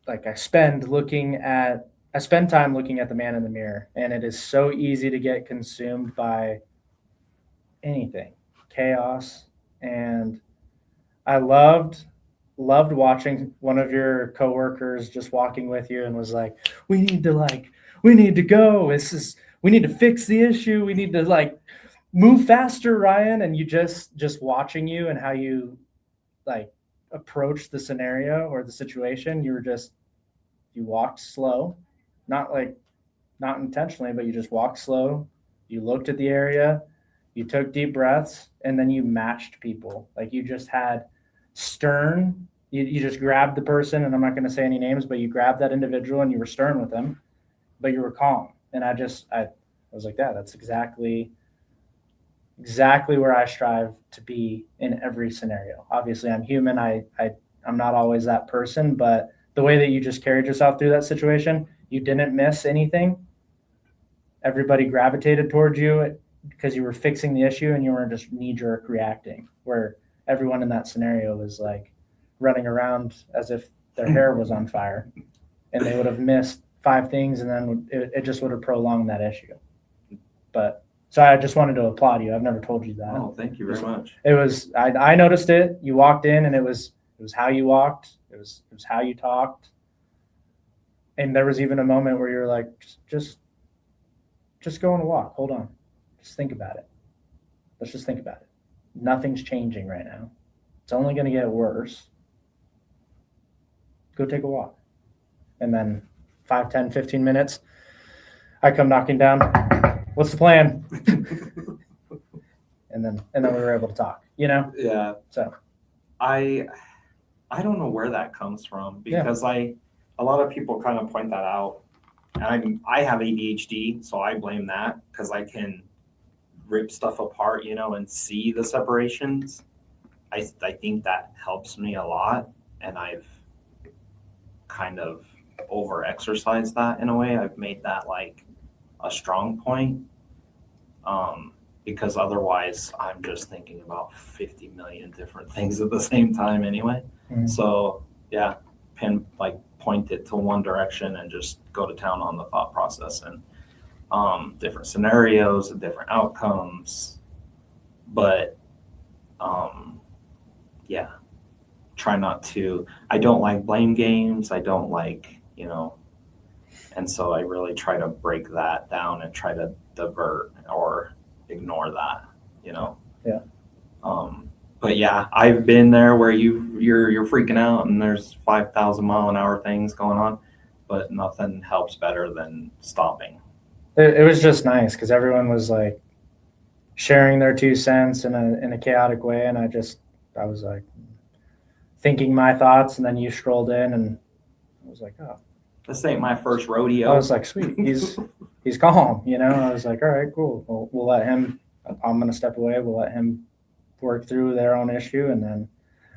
like I spend time looking at the man in the mirror, and it is so easy to get consumed by anything, chaos, and I loved watching one of your coworkers just walking with you and was like, we need to go. We need to fix the issue. We need to move faster, Ryan. And you just watching you and how you approach the scenario or the situation, you walked slow, not intentionally, but you just walked slow. You looked at the area, you took deep breaths, and then you matched people. Like you just had stern, you just grabbed the person, and I'm not going to say any names, but you grabbed that individual and you were stern with them, but you were calm. And I was like, that's exactly where I strive to be in every scenario. Obviously I'm human. I'm not always that person, but the way that you just carried yourself through that situation, you didn't miss anything. Everybody gravitated towards you because you were fixing the issue and you weren't just knee-jerk reacting, where everyone in that scenario was like running around as if their hair was on fire and they would have missed 5 things and then it just would have prolonged that issue. But so I just wanted to applaud you. I've never told you that. Oh, thank you very much. It was, I noticed it. You walked in and it was how you walked. It was how you talked. And there was even a moment where you're like, just go on a walk. Hold on. Just think about it. Let's just think about it. Nothing's changing right now. It's only going to get worse. Go take a walk. And then 5, 10, 15 minutes, I come knocking down. What's the plan? and then we were able to talk, Yeah. So I don't know where that comes from because a lot of people kind of point that out. And I have ADHD, so I blame that because I can rip stuff apart, and see the separations. I think that helps me a lot, and I've kind of over-exercised that in a way. I've made that like a strong point, because otherwise I'm just thinking about 50 million different things at the same time anyway. Mhm. So yeah, point it to one direction and just go to town on the thought process and different scenarios and different outcomes. But try not to. I don't like blame games. I don't like, and so I really try to break that down and try to divert or ignore that, Yeah. But yeah, I've been there where you're freaking out and there's 5,000 mile an hour things going on, but nothing helps better than stopping. It was just nice because everyone was like sharing their 2 cents in a chaotic way, and I was like thinking my thoughts, and then you strolled in, and I was like, oh, this ain't my first rodeo. I was like, sweet, he's calm, I was like, all right, cool. We'll let him. I'm gonna step away. We'll let him work through their own issue, and then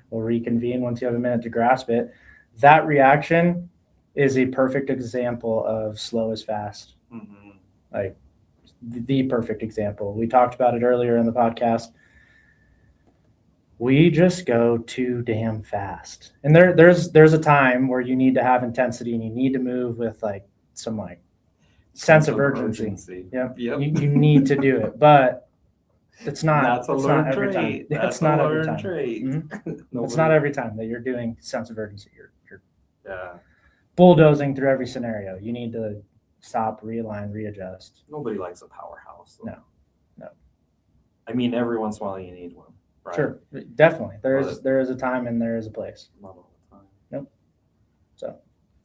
we'll reconvene once you have a minute to grasp it. That reaction is a perfect example of slow is fast. Mm-hmm. Like the perfect example. We talked about it earlier in the podcast. We just go too damn fast. And there's a time where you need to have intensity and you need to move with some sense of urgency. Yep. You need to do it. But it's not. That's it's not every time. That's it's not a every learned time. trait. Mm-hmm. It's not every time that you're doing sense of urgency. You're yeah. bulldozing through every scenario. You need to stop, realign, readjust. Nobody likes a powerhouse. Though. No. I mean, every once in a while you need one, right? Sure, definitely. There is But- a time and there is a place. Not all the time. So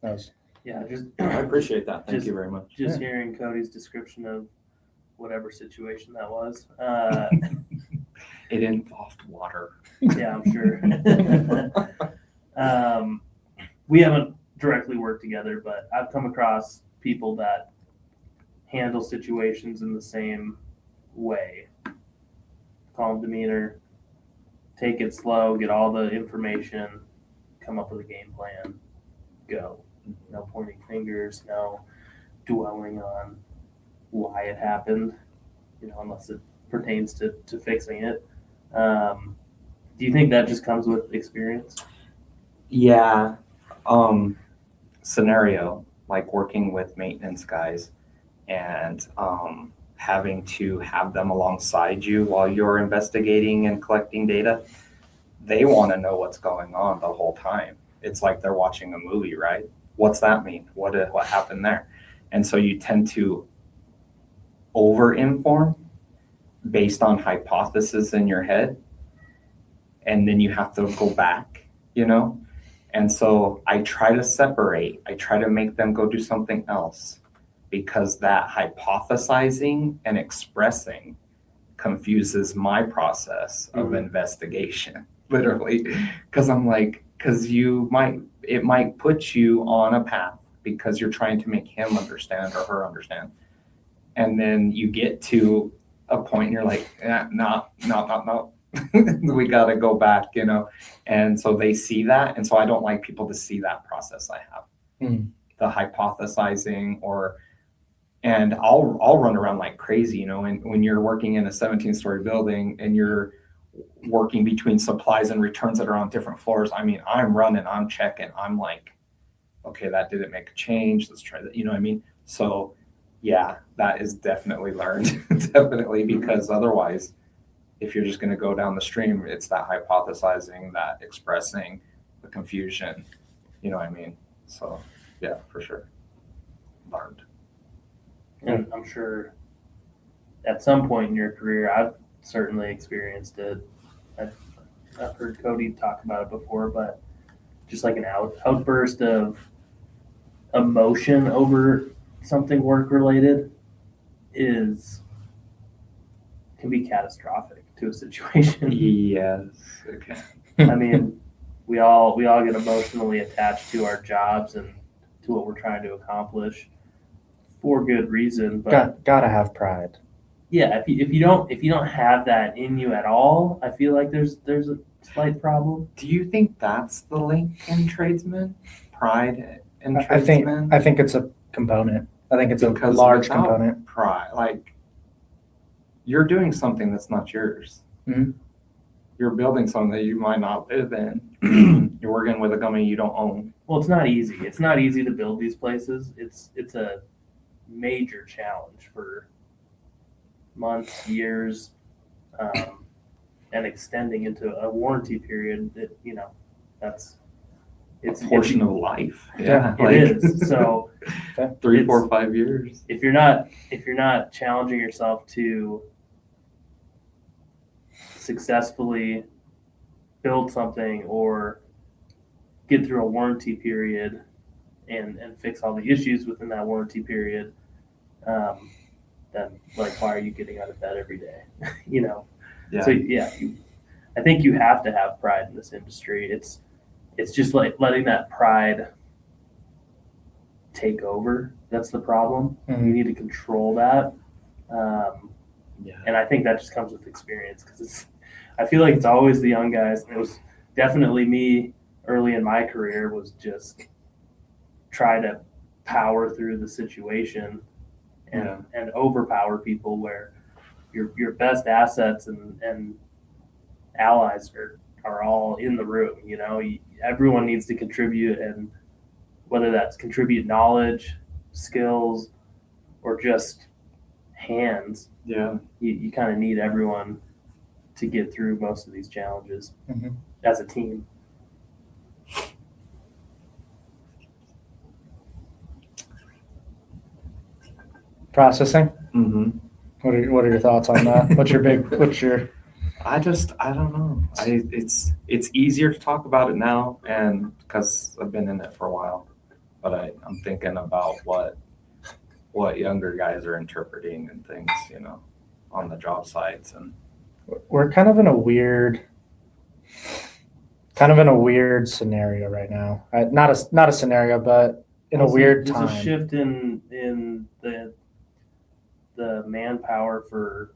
that was Yeah, just I appreciate that. Thank Just- you very much. just hearing Cody's description of whatever situation that was. It involved water. Yeah, I'm sure. We haven't directly worked together, but I've come across people that handle situations in the same way. Calm demeanor, take it slow, get all the information, come up with a game plan, go. No pointing fingers, no dwelling on why it happened, unless it pertains to fixing it. Do you think that just comes with experience? Yeah. Scenario, like working with maintenance guys and having to have them alongside you while you're investigating and collecting data. They want to know what's going on the whole time. It's like they're watching a movie, right? What's that mean? What happened there? And so you tend to over-inform based on hypothesis in your head. And then you have to go back, And so I try to separate. I try to make them go do something else because that hypothesizing and expressing confuses my process of investigation, literally. Because I'm like, it might put you on a path because you're trying to make him understand or her understand. And then you get to a point and you're like, no. We got to go back, And so they see that. And so I don't like people to see that process I have. The hypothesizing and I'll run around like crazy, and when you're working in a 17-story building and you're working between supplies and returns that are on different floors. I mean, I'm running, I'm checking, I'm like, okay, that didn't make a change. Let's try that. You know what I mean? So yeah, that is definitely learned, definitely, because otherwise, if you're just going to go down the stream, it's that hypothesizing, that expressing, the confusion, you know what I mean? So yeah, for sure. Learned. And I'm sure at some point in your career, I've certainly experienced it. I've heard Cody talk about it before, but just like an outburst of emotion over something work related can be catastrophic to a situation. Yes. Okay. I mean, we all get emotionally attached to our jobs and to what we're trying to accomplish for good reason. But gotta have pride. yeah, if you don't have that in you at all, I feel like there's a slight problem. Do you think that's the link in tradesmen? Pride in tradesmen? I think it's a component. I think it's Because a large without component. Pride, like you're doing something that's not yours. Mhm. You're building something that you might not live in. You're working with a company you don't own. Well, it's not easy. It's not easy to build these places. It's a major challenge for months, years, and extending into a warranty period that it's A portion of life. Yeah, it is. So 3, 4, 5 years. if you're not challenging yourself to successfully build something or get through a warranty period and fix all the issues within that warranty period, then like why are you getting out of bed every day? Yeah. So yeah, I think you have to have pride in this industry. It's just like letting that pride take over. That's the problem. Mhm. You need to control that. Yeah. And I think that just comes with experience because I feel like it's always the young guys. And it was definitely me early in my career was just try to power through the situation and overpower people where your best assets and allies are all in the room. Everyone needs to contribute, and whether that's contribute knowledge, skills, or just hands, Yeah. you kind of need everyone to get through most of these challenges Mhm. as a team. Processing. Mm-hmm. What are your thoughts on that? What's your I don't know. It's easier to talk about it now, and because I've been in it for a while, but I'm thinking about what younger guys are interpreting and things, on the job sites. And we're kind of in a weird scenario right now. Not a scenario, but in a weird There's time. a shift in the manpower for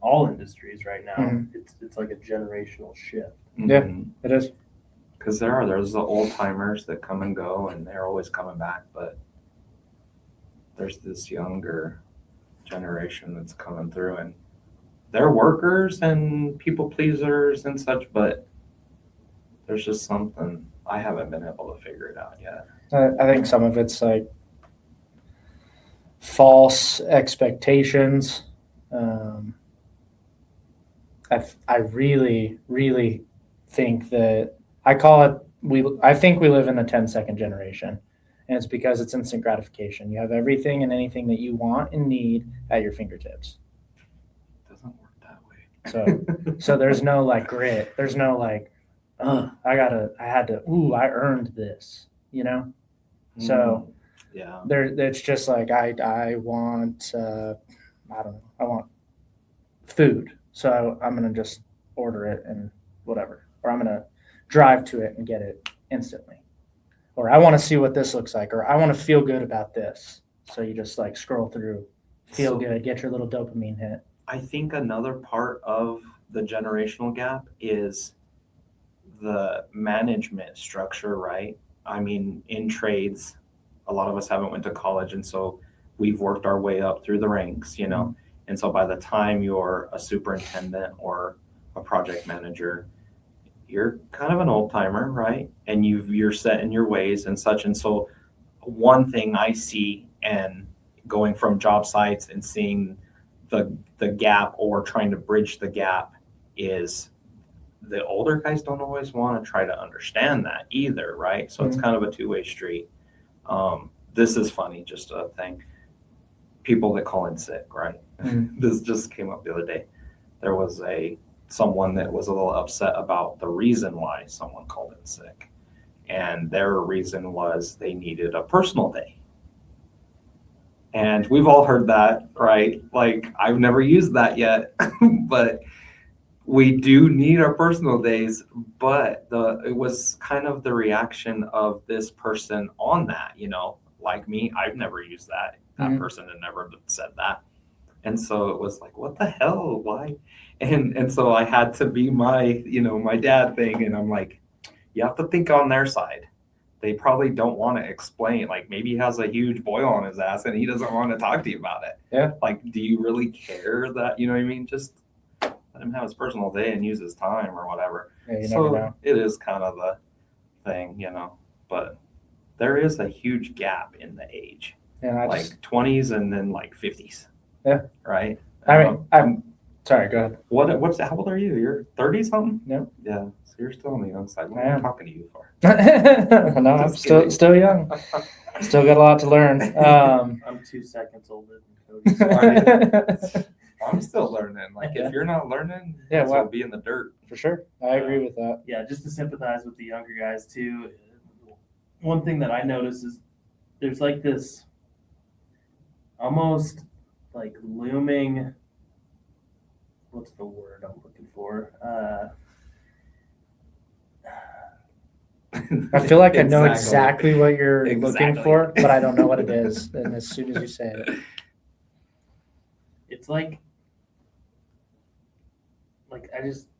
all industries right now. Mhm. It's like a generational shift. Yeah. It is. Because there's the old timers that come and go, and they're always coming back, but there's this younger generation that's coming through, and they're workers and people pleasers and such, but there's just something I haven't been able to figure it out yet. I think some of it's like false expectations. I really, really think that I think we live in the 10-second generation. And it's because it's instant gratification. You have everything and anything that you want and need at your fingertips. It doesn't work that way. So there's no like grit. There's no like, I earned this, So yeah. it's just like I want I don't know, I want food, so I'm gonna just order it and whatever, or I'm gonna drive to it and get it instantly, or I want to see what this looks like, or I want to feel good about this. So you just like scroll through, feel good, get your little dopamine hit. I think another part of the generational gap is the management structure, right? I mean, in trades, a lot of us haven't went to college, and so we've worked our way up through the ranks, And so by the time you're a superintendent or a project manager, you're kind of an old timer, right? And you're set in your ways and such. And so one thing I see, and going from job sites and seeing the gap or trying to bridge the gap, is the older guys don't always want to try to understand that either, right? So it's kind of a two-way street. This is funny, just a thing. People that call in sick, right? This just came up the other day. There was someone that was a little upset about the reason why someone called in sick. And their reason was they needed a personal day. And we've all heard that, right? Like, I've never used that yet, but we do need our personal days. But it was kind of the reaction of this person on that, like me, I've never used that. That person had never said that. And so it was like, what the hell? Why? And so I had to be my, my dad thing. And I'm like, you have to think on their side. They probably don't want to explain. Like, maybe he has a huge boil on his ass and he doesn't want to talk to you about it. Yeah. Like, do you really care that, you know what I mean? Just let him have his personal day and use his time or whatever. Yeah, you never know. It is kind of the thing, but there is a huge gap in the age. Yeah, like 20s and then like 50s. Yeah. Right? I mean, I'm sorry, go ahead. How old are you? You're 30 something? Yep. Yeah. So you're still on the young side. What am I talking to you for? No, I'm still young. Still got a lot to learn. I'm 2 seconds older than Cody. I'm still learning. Like, if you're not learning, we'll be in the dirt. For sure. I agree with that. Yeah, just to sympathize with the younger guys too. One thing that I notice is there's like this almost like looming, what's the word I'm looking for? I feel like I know exactly what you're looking for, but I don't know what it is. And as soon as you say it, it's like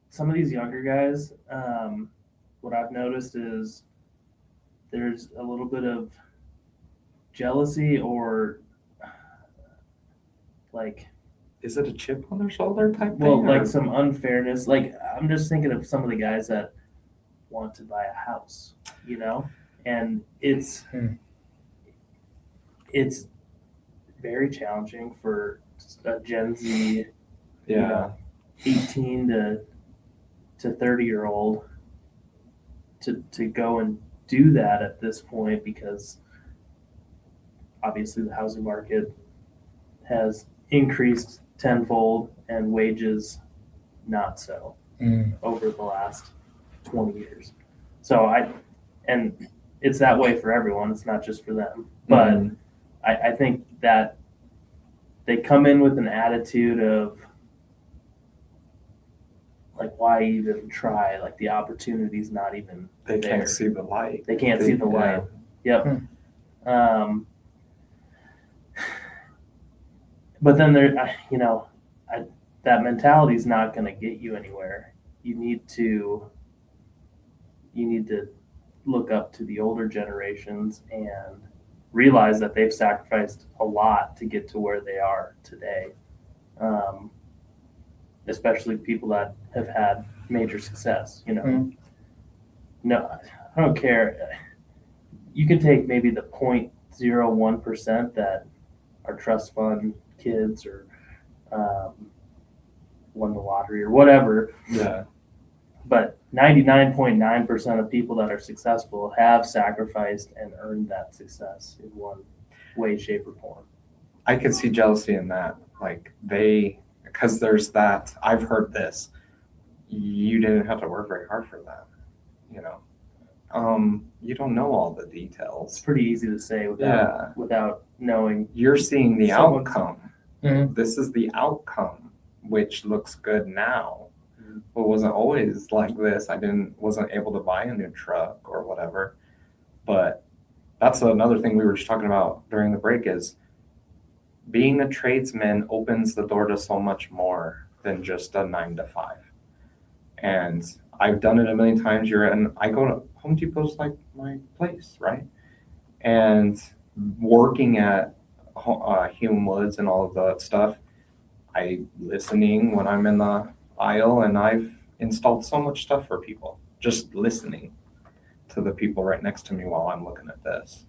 some of these younger guys, what I've noticed is there's a little bit of jealousy or like, is it a chip on their shoulder type thing? Well, like some unfairness. Like, I'm just thinking of some of the guys that want to buy a house, and it's very challenging for a Gen Z, 18 to 30-year-old to go and do that at this point, because obviously the housing market has increased tenfold and wages not so over the last 20 years. So and it's that way for everyone. It's not just for them. But I think that they come in with an attitude of like, why even try? Like the opportunity's not even They there. can't see the light. They can't see the light. Yep. But then that mentality is not going to get you anywhere. You need to look up to the older generations and realize that they've sacrificed a lot to get to where they are today. Especially people that have had major success, No, I don't care. You can take maybe the 0.01% that are trust fund kids or won the lottery or whatever. Yeah. But 99.9% of people that are successful have sacrificed and earned that success in one way, shape, or form. I could see jealousy in that. Like because there's that, I've heard this, you didn't have to work very hard for that, you don't know all the It's details. pretty easy to say without knowing. You're seeing the Someone's- outcome. Mhm. This is the outcome, which looks good now, but wasn't always like this. Wasn't able to buy a new truck or whatever. But that's another thing we were just talking about during the break is being a tradesman opens the door to so much more than just a 9 to 5. And I've done it a million times. I go to Home Depot's like my place, right? And working at Hume Woods and all of that stuff, listening when I'm in the aisle, and I've installed so much stuff for people, just listening to the people right next to me while I'm looking at this.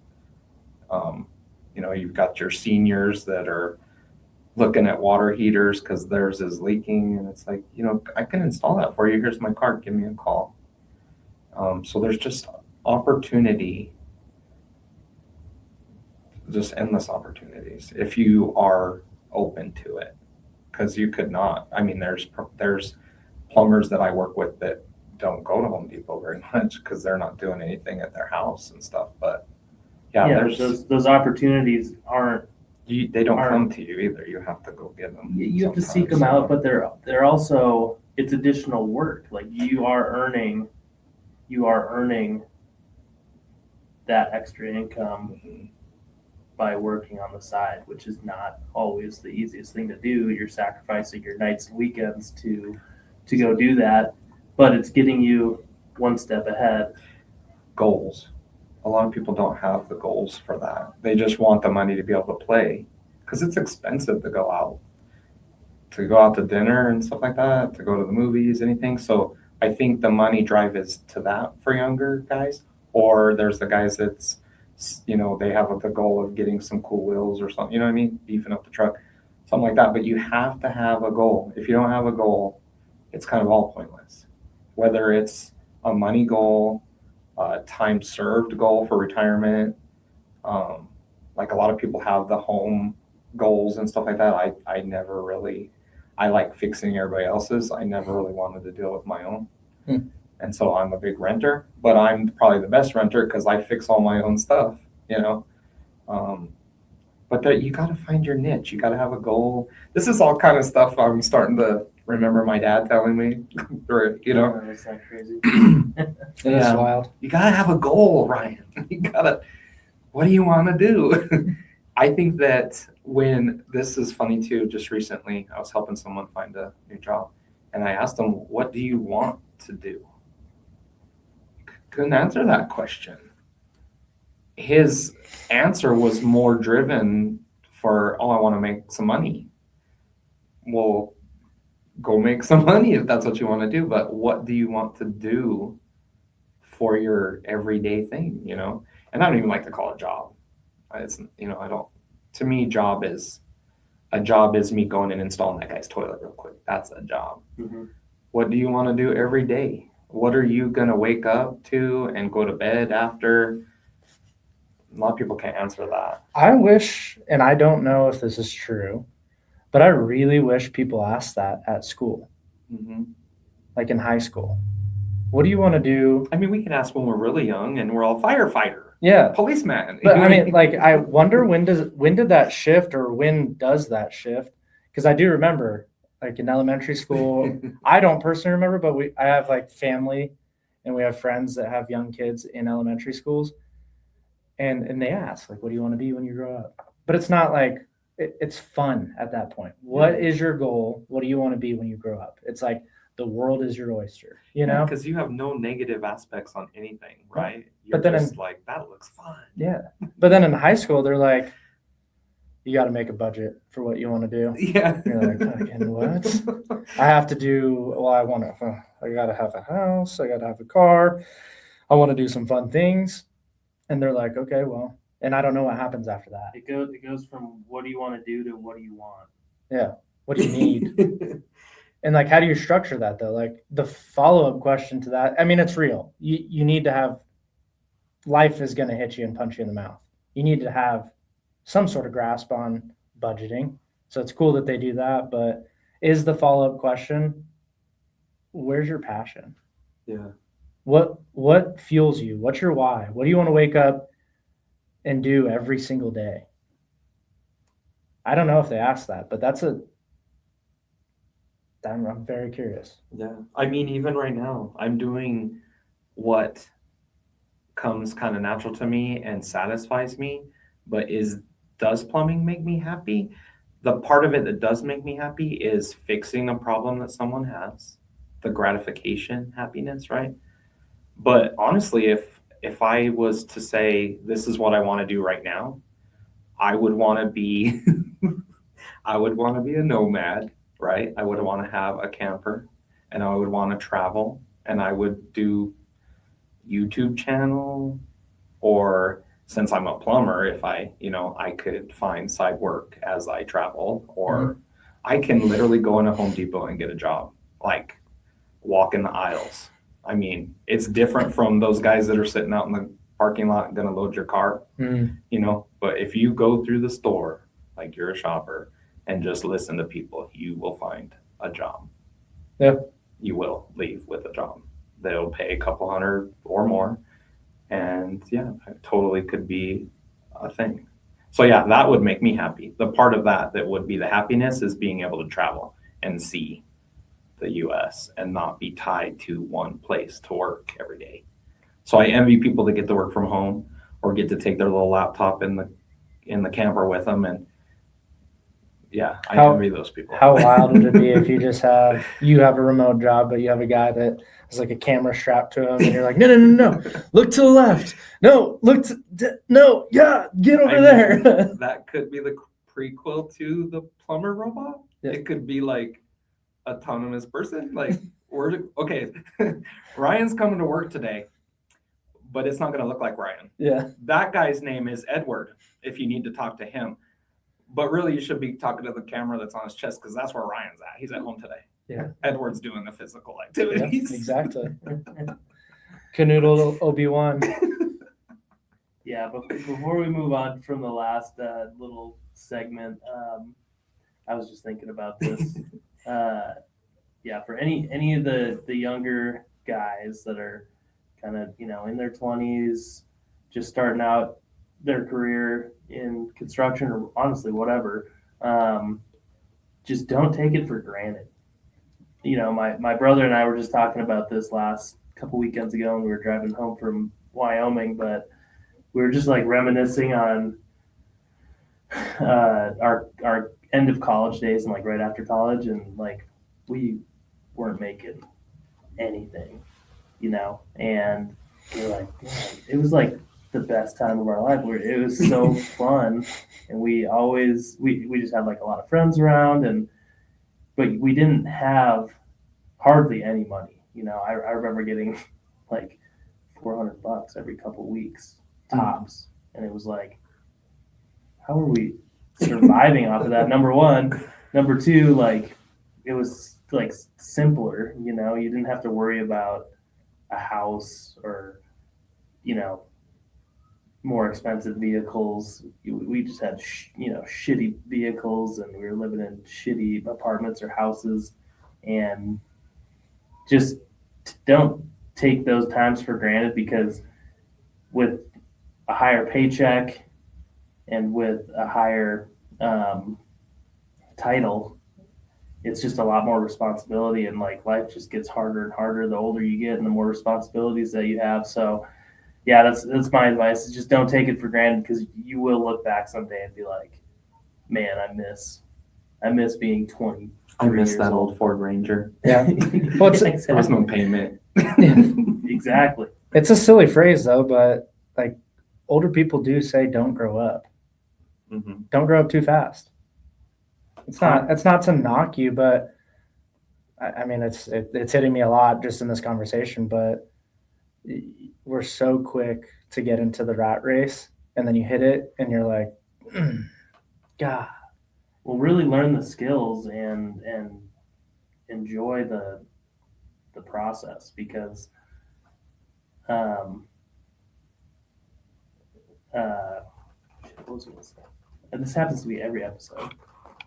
You've got your seniors that are looking at water heaters because theirs is leaking, and it's like, I can install that for you. Here's my card. Give me a call. So there's just opportunity, just endless opportunities if you are open to it. Because you could not. I mean, there's plumbers that I work with that don't go to Home Depot very much because they're not doing anything at their house and stuff. But there's those opportunities aren't. They don't come to you either. You have to go get them. You have to seek them out, but they're also, it's additional work. Like you are earning that extra income by working on the side, which is not always the easiest thing to do. You're sacrificing your nights and weekends to go do that, but it's getting you one step ahead. Goals. A lot of people don't have the goals for that. They just want the money to be able to play because it's expensive to go out to dinner and stuff like that, to go to the movies, anything. So I think the money drive is to that for younger guys, or there's the guys that's, they have the goal of getting some cool wheels or something, what I mean? Beefing up the truck, something like that. But you have to have a goal. If you don't have a goal, it's kind of all pointless. Whether it's a money goal, time served goal for retirement. Like a lot of people have the home goals and stuff like that. I like fixing everybody else's. I never really wanted to deal with my own. And so I'm a big renter, but I'm probably the best renter because I fix all my own stuff, But you got to find your niche. You got to have a goal. This is all kind of stuff I'm starting to remember my dad telling me, It's not crazy. It's wild. You got to have a goal, Ryan. What do you want to do? I think that this is funny too, just recently, I was helping someone find a new job and I asked them, what do you want to do? Couldn't answer that question. His answer was more driven for, I want to make some money. Well, go make some money if that's what you want to do. But what do you want to do for your everyday thing, And I don't even like to call it a job. It's, to me, a job is me going and installing that guy's toilet real quick. That's a job. Mm-hmm. What do you want to do every day? What are you going to wake up to and go to bed after? A lot of people can't answer that. I wish, and I don't know if this is true, but I really wish people asked that at school, Hmm. like in high school. What do you want to do? I mean, we can ask when we're really young and we're all firefighter, Yeah, policeman. but I mean, like, I wonder when did that shift, or when does that shift? Because I do remember, like in elementary school, I don't personally remember, but I have like family, and we have friends that have young kids in elementary schools, and they ask like, what do you want to be when you grow up? But it's not like it's fun at that point. What is your goal? What do you want to be when you grow up? It's like the world is your oyster, you know? Because you have no negative aspects on anything, right? You're But then just like, that looks fun. Yeah. But then in high school, they're like, you got to make a budget for what you want to do. Yeah. You're like, fucking what? I have to do, well, I got to have a house. I got to have a car. I want to do some fun things. And they're like, okay, well, and I don't know what happens after that. It goes from what do you want to do to what do you want? Yeah. What do you need? And like, how do you structure that though? Like the follow-up question to that, I mean, it's real. You need to have, life is going to hit you and punch you in the mouth. You need to have some sort of grasp on budgeting. So it's cool that they do that, but is the follow-up question, where's your passion? Yeah. What fuels you? What's your why? What do you want to wake up and do every single day? I don't know if they ask that, but I'm very curious. Yeah. I mean, even right now, I'm doing what comes kind of natural to me and satisfies me, but does plumbing make me happy? The part of it that does make me happy is fixing a problem that someone has, the gratification, happiness, right? But honestly, if I was to say this is what I want to do right now, I would want to be I would want to be a nomad, right? I would want to have a camper, and I would want to travel, and I would do YouTube channel, or since I'm a plumber, if I could find side work as I travel, or I can literally go in a Home Depot and get a job, like walk in the aisles. I mean, it's different from those guys that are sitting out in the parking lot going to load your car, but if you go through the store, like you're a shopper, and just listen to people, you will find a job. Yeah. You will leave with a job. They'll pay a couple hundred or more. And yeah, it totally could be a thing. So yeah, that would make me happy. The part of that would be the happiness is being able to travel and see the US and not be tied to one place to work every day. So I envy people that get to work from home or get to take their little laptop in the camper with them, and yeah, I envy those people. How wild would it be if you have a remote job, but you have a guy that has like a camera strapped to him, and you're like, no, look to the left. No, no, yeah, get over there. That could be the prequel to the plumber robot. Yeah. It could be like autonomous person. Like, okay, Ryan's coming to work today, but it's not going to look like Ryan. Yeah. That guy's name is Edward, if you need to talk to him. But really, you should be talking to the camera that's on his chest, because that's where Ryan's at. He's at home today. Yeah. Edward's doing the physical activities. Yeah, exactly. Knodel Obi-Wan. Yeah, but before we move on from the last little segment, I was just thinking about this. Yeah, for any of the younger guys that are kind of in their 20s, just starting out their career in construction, or honestly whatever, just don't take it for granted. My brother and I were just talking about this last couple weekends ago when we were driving home from Wyoming, but we were just like reminiscing on our end of college days and like right after college, and like we weren't making anything, and we're like, man, it was like the best time of our life. It was so fun, and we just had like a lot of friends around, but we didn't have hardly any money. I remember getting like $400 every couple weeks tops, and it was like, how are we surviving off of that? Number one. Number two, like it was like simpler. You didn't have to worry about a house or more expensive vehicles. We just had, shitty vehicles, and we were living in shitty apartments or houses, and just don't take those times for granted, because with a higher paycheck and with a higher title, it's just a lot more responsibility, and like life just gets harder and harder the older you get and the more responsibilities that you have. So yeah, that's my advice, is just don't take it for granted, because you will look back someday and be like, man, I miss being 20. I miss that old Ford Ranger. Yeah. Well, it's- There was no payment. Exactly. It's a silly phrase though, but like older people do say, "Don't grow up. Mhm. Don't grow up too fast." It's not to knock you, but I mean, it's hitting me a lot just in this conversation. But we're so quick to get into the rat race, and then you hit it, and you're like, God. Well, really learn the skills and enjoy the process, because what was I gonna say? And this happens to be every episode.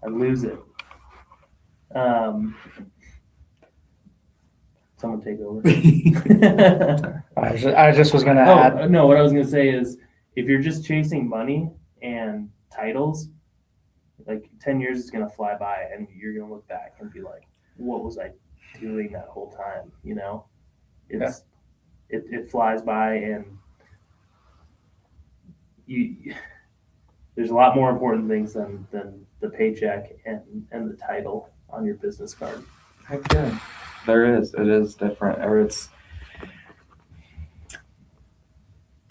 I lose it. Someone take over. I just was gonna add. No, what I was gonna say is, if you're just chasing money and titles, like 10 years is gonna fly by, and you're gonna look back and be like, what was I doing that whole time? It flies by, and there's a lot more important things than the paycheck and the title on your business card. Heck yeah. There is. It is different. Or it's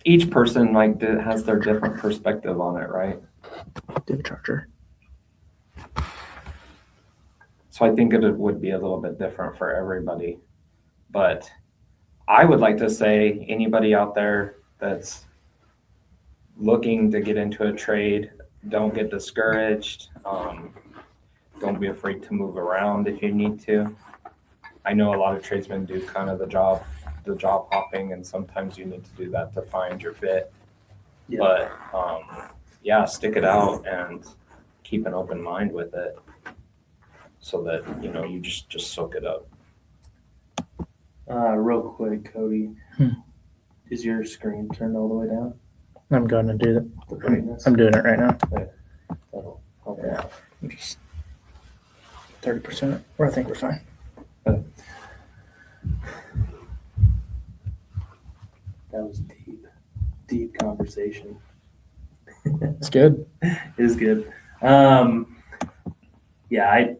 each person has their different perspective on it, right? Do the charger. So I think it would be a little bit different for everybody. But I would like to say, anybody out there that's looking to get into a trade, don't get discouraged. Don't be afraid to move around if you need to. I know a lot of tradesmen do kind of the job hopping, and sometimes you need to do that to find your fit. Yeah. But yeah, stick it out and keep an open mind with it, so that you just soak it up. Real quick, Cody, is your screen turned all the way down? I'm going to do that. The brightness. I'm doing it right now. That'll help Yeah. out. I'm just 30%, or I think we're fine. That was deep conversation. It's good. It is good. Yeah,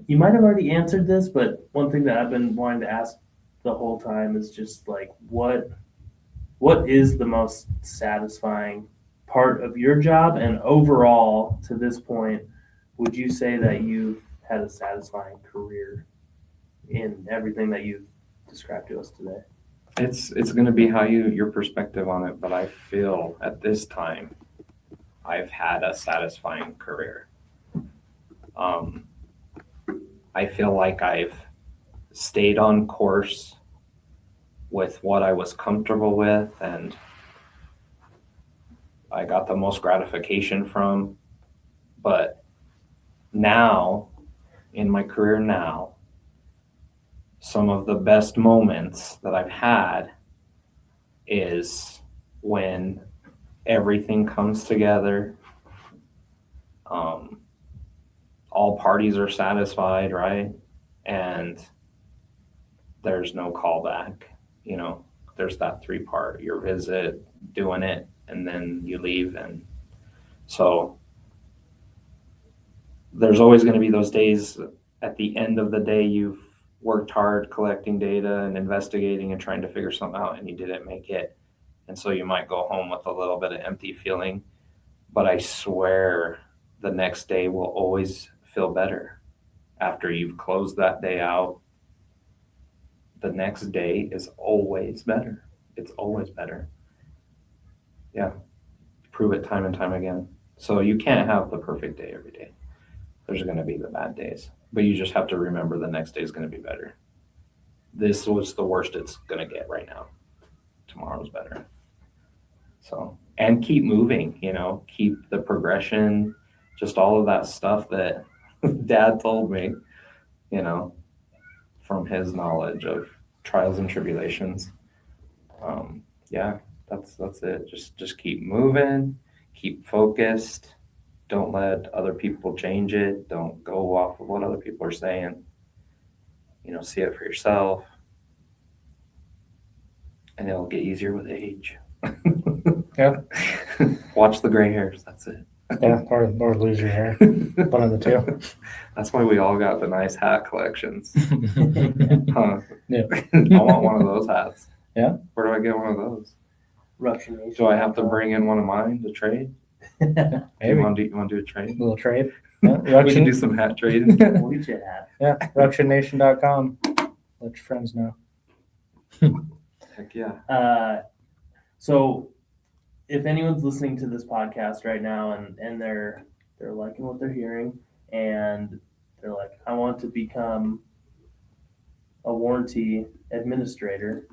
you might have already answered this, but one thing that I've been wanting to ask the whole time is just like, what is the most satisfying part of your job? And overall, to this point, would you say that you've had a satisfying career in everything that you've described to us today? It's going to be your perspective on it, but I feel at this time I've had a satisfying career. I feel like I've stayed on course with what I was comfortable with, and I got the most gratification from. But now, in my career now, some of the best moments that I've had is when everything comes together. All parties are satisfied, right? And there's no callback. There's that 3-part: your visit, doing it, and then you leave. And so there's always going to be those days at the end of the day you've worked hard collecting data and investigating and trying to figure something out, and you didn't make it. And so you might go home with a little bit of empty feeling. But I swear the next day will always feel better. After you've closed that day out, the next day is always better. It's always better. Yeah. Prove it time and time again. So you can't have the perfect day every day. There's going to be the bad days. But you just have to remember the next day is going to be better. This was the worst it's going to get right now. Tomorrow's better. So, and keep moving, keep the progression, just all of that stuff that Dad told me, you know, from his knowledge of trials and tribulations. Yeah, that's it. Just keep moving, keep focused. Don't let other people change it. Don't go off of what other people are saying. See it for yourself, and it'll get easier with age. Yeah. Watch the gray hairs. That's it. Yeah, or lose your hair. One of the two. That's why we all got the nice hat collections. Huh? Yeah. I want one of those hats. Yeah? Where do I get one of those? Rupture Nation. Do I have to bring in one of mine to trade? Maybe. You want to do a trade? A little trade. Yeah, We can do some hat trading. We'll get you a hat. Yeah, RuctionNation.com. Let your friends know. Heck yeah. So if anyone's listening to this podcast right now and they're liking what they're hearing and they're like, I want to become a warranty administrator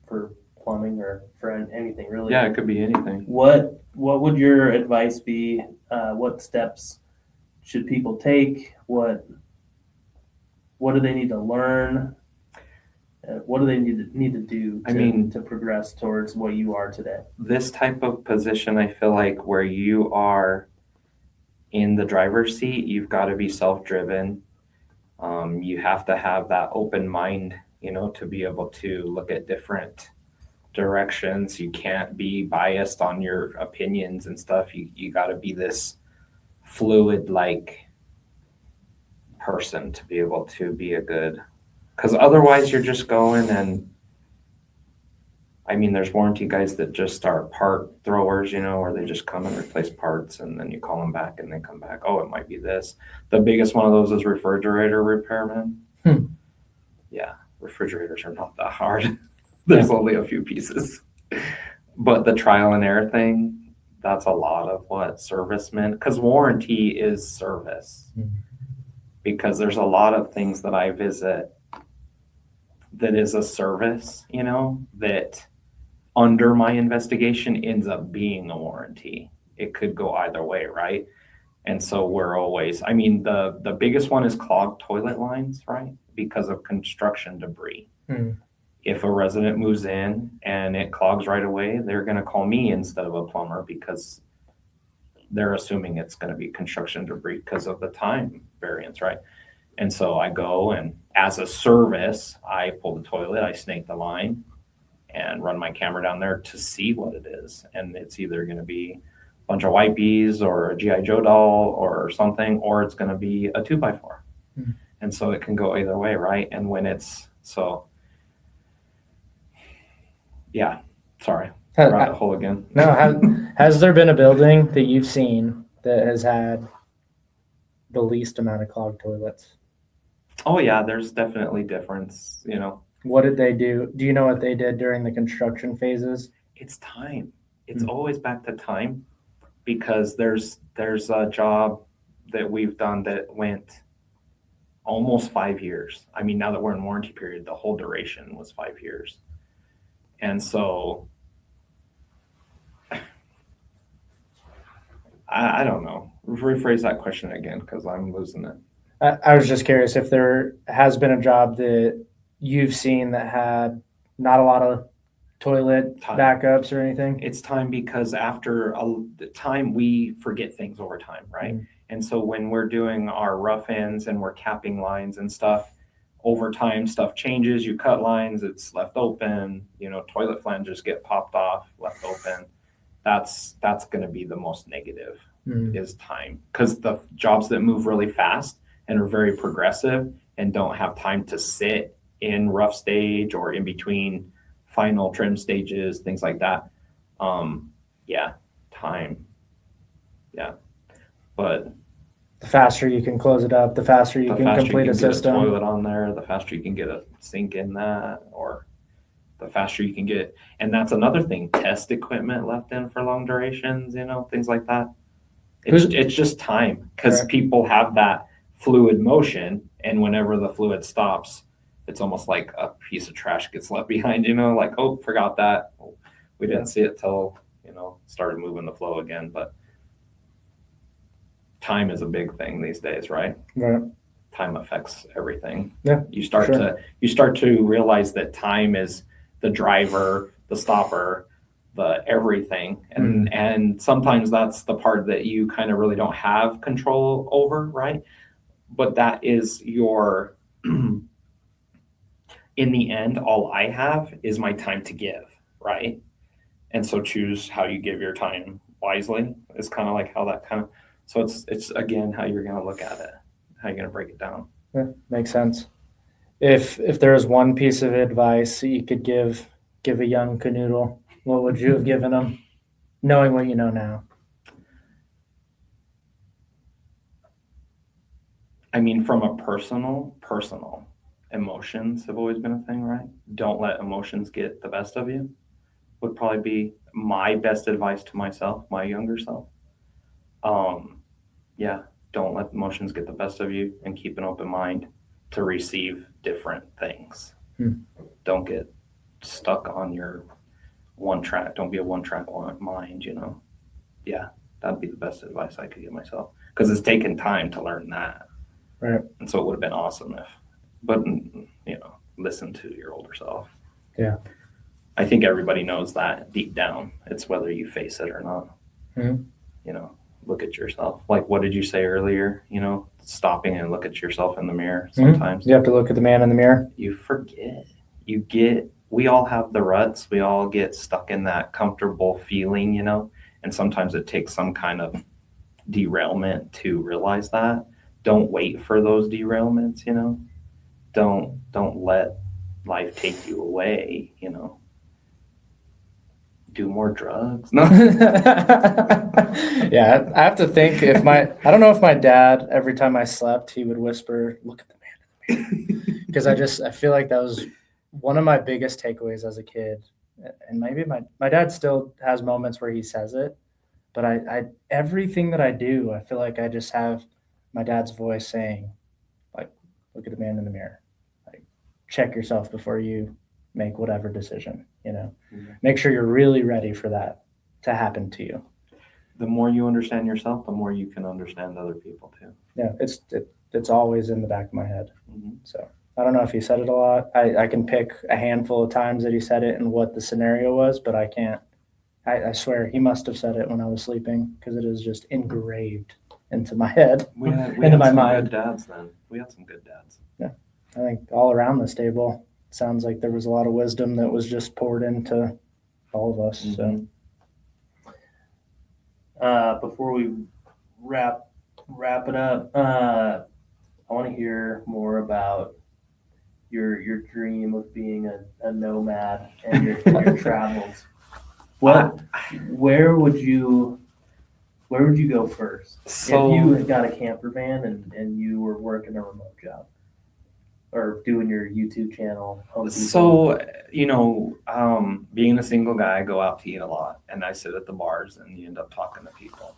for plumbing or for anything really. Yeah, it could be anything. What would your advice be? What steps should people take? What do they need to learn? What do they need to do to progress towards what you are today? This type of position, I feel like where you are in the driver's seat, you've got to be self-driven. You have to have that open mind, to be able to look at different directions. You can't be biased on your opinions and stuff. You got to be this fluid like person to be able to be a good, because otherwise you're just going and there's warranty guys that just are part throwers, where they just come and replace parts and then you call them back and they come back. Oh, it might be this. The biggest one of those is refrigerator repairman. Yeah, refrigerators are not that hard. There's only a few pieces. But the trial and error thing, that's a lot of what service meant, because warranty is service. Because there's a lot of things that I visit that is a service, that under my investigation ends up being a warranty. It could go either way, right? And so we're always, the biggest one is clogged toilet lines, right? Because of construction debris. If a resident moves in and it clogs right away, they're going to call me instead of a plumber because they're assuming it's going to be construction debris because of the time variance, right? And so I go and as a service, I pull the toilet, I snake the line and run my camera down there to see what it is. And it's either going to be a bunch of wipies or a G.I. Joe doll or something, or it's going to be a 2x4. And so it can go either way, right? And when it's yeah, sorry, rabbit hole again. No, has there been a building that you've seen that has had the least amount of clogged toilets? Oh yeah, there's definitely difference, What did they do? Do you know what they did during the construction phases? It's time. It's always back to time, because there's a job that we've done that went almost 5 years. Now that we're in warranty period, the whole duration was 5 years. And so I don't know. Rephrase that question again, because I'm losing it. I was just curious if there has been a job that you've seen that had not a lot of toilet backups or anything. It's time, because after the time we forget things over time, right? And so when we're doing our rough ends and we're capping lines and stuff, over time stuff changes. You cut lines, it's left open. Toilet flanges get popped off, left open. That's going to be the most negative is time, because the jobs that move really fast and are very progressive and don't have time to sit in rough stage or in between final trim stages, things like that. Time. Yeah. But the faster you can close it up, the faster you can complete a system. Get a toilet on there, the faster you can get a sink in that, or the faster you can get. And that's another thing, test equipment left in for long durations, things like that. It's just time, because people have that fluid motion, and whenever the fluid stops, it's almost like a piece of trash gets left behind, like, oh, forgot that. We didn't see it till started moving the flow again. But time is a big thing these days, right? Right. Time affects everything. Yeah, You start to realize that time is the driver, the stopper, the everything. And sometimes that's the part that you kind of really don't have control over, right? But that is your in the end, all I have is my time to give, right? And so choose how you give your time wisely. It's kind of like how that kind of, so it's again how you're going to look at it, how you're going to break it down. Yeah, makes sense. If there was one piece of advice that you could give a young Knodel, what would you have given him, knowing what you know now? I mean, from a personal, emotions have always been a thing, right? Don't let emotions get the best of you would probably be my best advice to myself, my younger self. Yeah, don't let emotions get the best of you and keep an open mind to receive different things. Don't get stuck on your one track. Don't be a one track mind, Yeah, that'd be the best advice I could give myself because it's taken time to learn that. Right. And so it would have been awesome but listen to your older self. Yeah. I think everybody knows that deep down. It's whether you face it or not. Look at yourself. Like, what did you say earlier? Stopping and look at yourself in the mirror sometimes. You have to look at the man in the mirror. You forget. We all have the ruts. We all get stuck in that comfortable feeling, and sometimes it takes some kind of derailment to realize that. Don't wait for those derailments, Don't let life take you away, Do more drugs. No. Yeah, I have to think I don't know if my dad, every time I slept, he would whisper, "Look at the man in the mirror." Because I feel like that was one of my biggest takeaways as a kid. And maybe my dad still has moments where he says it, but I everything that I do, I feel like I just have my dad's voice saying, like, "Look at the man in the mirror. Like, check yourself before you make whatever decision, Make sure you're really ready for that to happen to you." The more you understand yourself, the more you can understand other people too. Yeah, it's always in the back of my head. Mm-hmm. So I don't know if he said it a lot. I can pick a handful of times that he said it and what the scenario was, but I can't. I swear he must have said it when I was sleeping because it is just engraved into my head, into my mind. Good dads then. We had some good dads. Yeah, I think all around this table, sounds like there was a lot of wisdom that was just poured into all of us. Mm-hmm. So, before we wrap it up, I want to hear more about your dream of being a nomad and your travels. Where would you go first So, if you had got a camper van and you were working a remote job? Or doing your YouTube channel? So, being a single guy, I go out to eat a lot and I sit at the bars and you end up talking to people.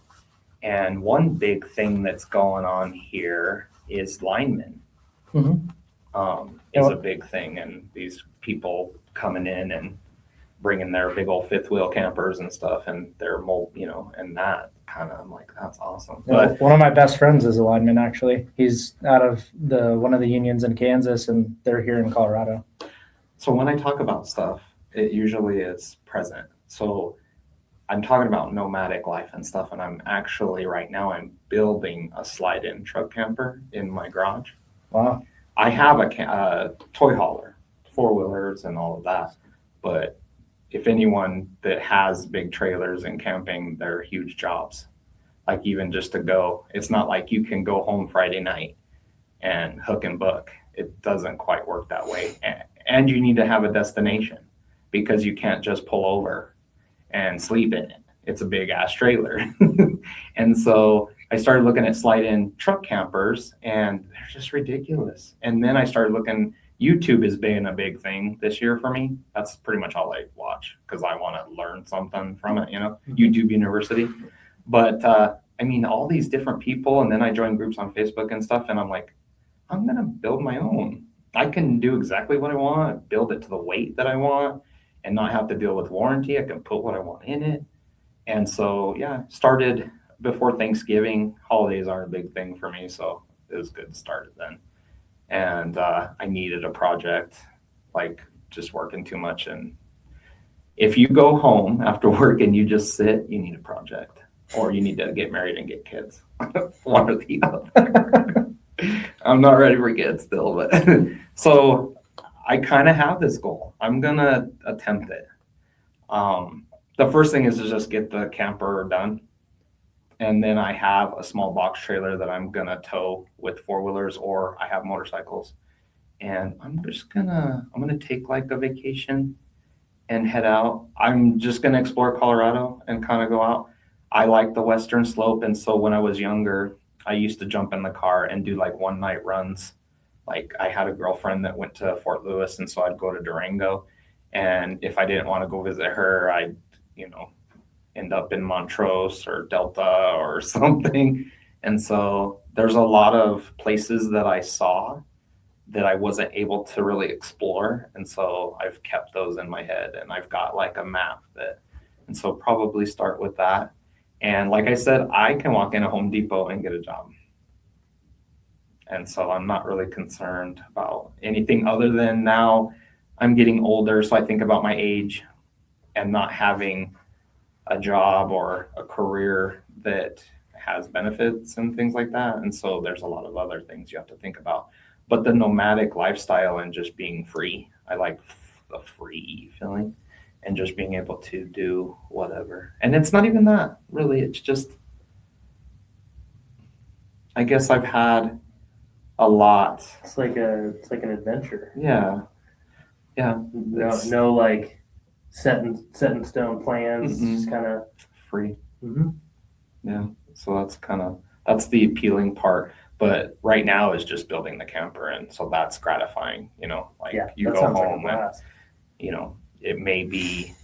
And one big thing that's going on here is linemen. Is a big thing. And these people coming in and bringing their big old fifth wheel campers and stuff and their and that kind of, I'm like, that's awesome. Yeah, but one of my best friends is a lineman, actually. He's out of one of the unions in Kansas, and they're here in Colorado. So when I talk about stuff, it usually is present. So I'm talking about nomadic life and stuff, and I'm actually right now I'm building a slide-in truck camper in my garage. Wow. I have a toy hauler, four-wheelers and all of that, but if anyone that has big trailers and camping, they're huge jobs. Like even just to go, it's not like you can go home Friday night and hook and book. It doesn't quite work that way. And you need to have a destination because you can't just pull over and sleep in it. It's a big ass trailer. And so I started looking at slide-in truck campers and they're just ridiculous. And then I started looking, YouTube has been a big thing this year for me. That's pretty much all I watch because I want to learn something from it, YouTube University. But all these different people, and then I join groups on Facebook and stuff, and I'm like, I'm going to build my own. I can do exactly what I want, build it to the weight that I want, and not have to deal with warranty. I can put what I want in it. And so, yeah, started before Thanksgiving. Holidays aren't a big thing for me, so it was good to start it then. And I needed a project, like just working too much. And if you go home after work and you just sit, you need a project, or you need to get married and get kids. One or the other. I'm not ready for kids still, but so I kind of have this goal. I'm gonna attempt it. The first thing is to just get the camper done. And then I have a small box trailer that I'm gonna tow with four-wheelers, or I have motorcycles. And I'm gonna take like a vacation and head out. I'm just gonna explore Colorado and kind of go out. I like the western slope, and so when I was younger, I used to jump in the car and do like one night runs. Like I had a girlfriend that went to Fort Lewis, and so I'd go to Durango. And if I didn't want to go visit her, I'd, you know, end up in Montrose or Delta or something. And so there's a lot of places that I saw that I wasn't able to really explore. And so I've kept those in my head, and I've got like a map that, and so probably start with that. And like I said, I can walk in a Home Depot and get a job. And so I'm not really concerned about anything other than now I'm getting older. So I think about my age and not having a job or a career that has benefits and things like that. And so there's a lot of other things you have to think about. But the nomadic lifestyle and just being free, I like the free feeling and just being able to do whatever. And it's not even that, really. It's just, I guess I've had a lot. It's like an adventure. Yeah. Yeah. No like set in stone plans. Mm-mm. Just kind of Free. mm-hmm. Yeah. So that's the appealing part. But right now is just building the camper, and so that's gratifying, like you that go sounds like a home and, blast. It may be,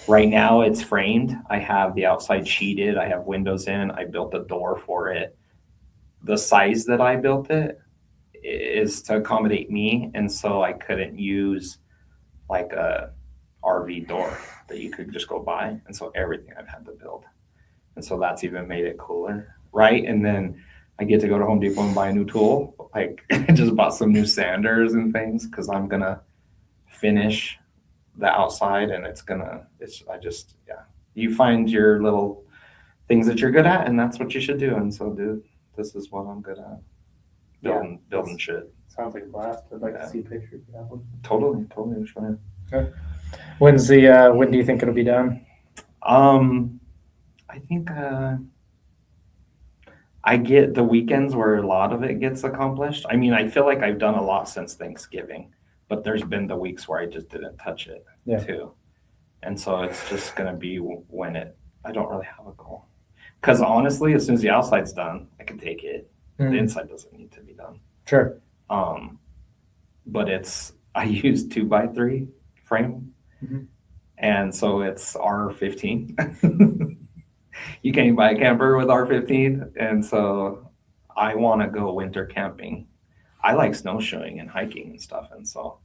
right now it's framed. I have the outside sheeted, I have windows in, I built a door for it. The size that I built it is to accommodate me, and so I couldn't use like a RV door that you could just go buy, and so everything I've had to build. And so that's even made it cooler, right? And then I get to go to Home Depot and buy a new tool. Like I just bought some new sanders and things because I'm gonna finish the outside, and you find your little things that you're good at, and that's what you should do. And so, dude, this is what I'm good at. Building shit. Sounds like a blast. I'd like to see pictures of that one. Totally, we should. When do you think it'll be done? I think I get the weekends where a lot of it gets accomplished. I mean, I feel like I've done a lot since Thanksgiving, but there's been the weeks where I just didn't touch it too. And so it's just going to be I don't really have a goal. Because honestly, as soon as the outside's done, I can take it. Mm-hmm. The inside doesn't need to be done. Sure. But I use 2x3 frame. Mm-hmm. And so it's R15. You can't buy a camper with R15. And so I want to go winter camping. I like snowshoeing and hiking and stuff. And so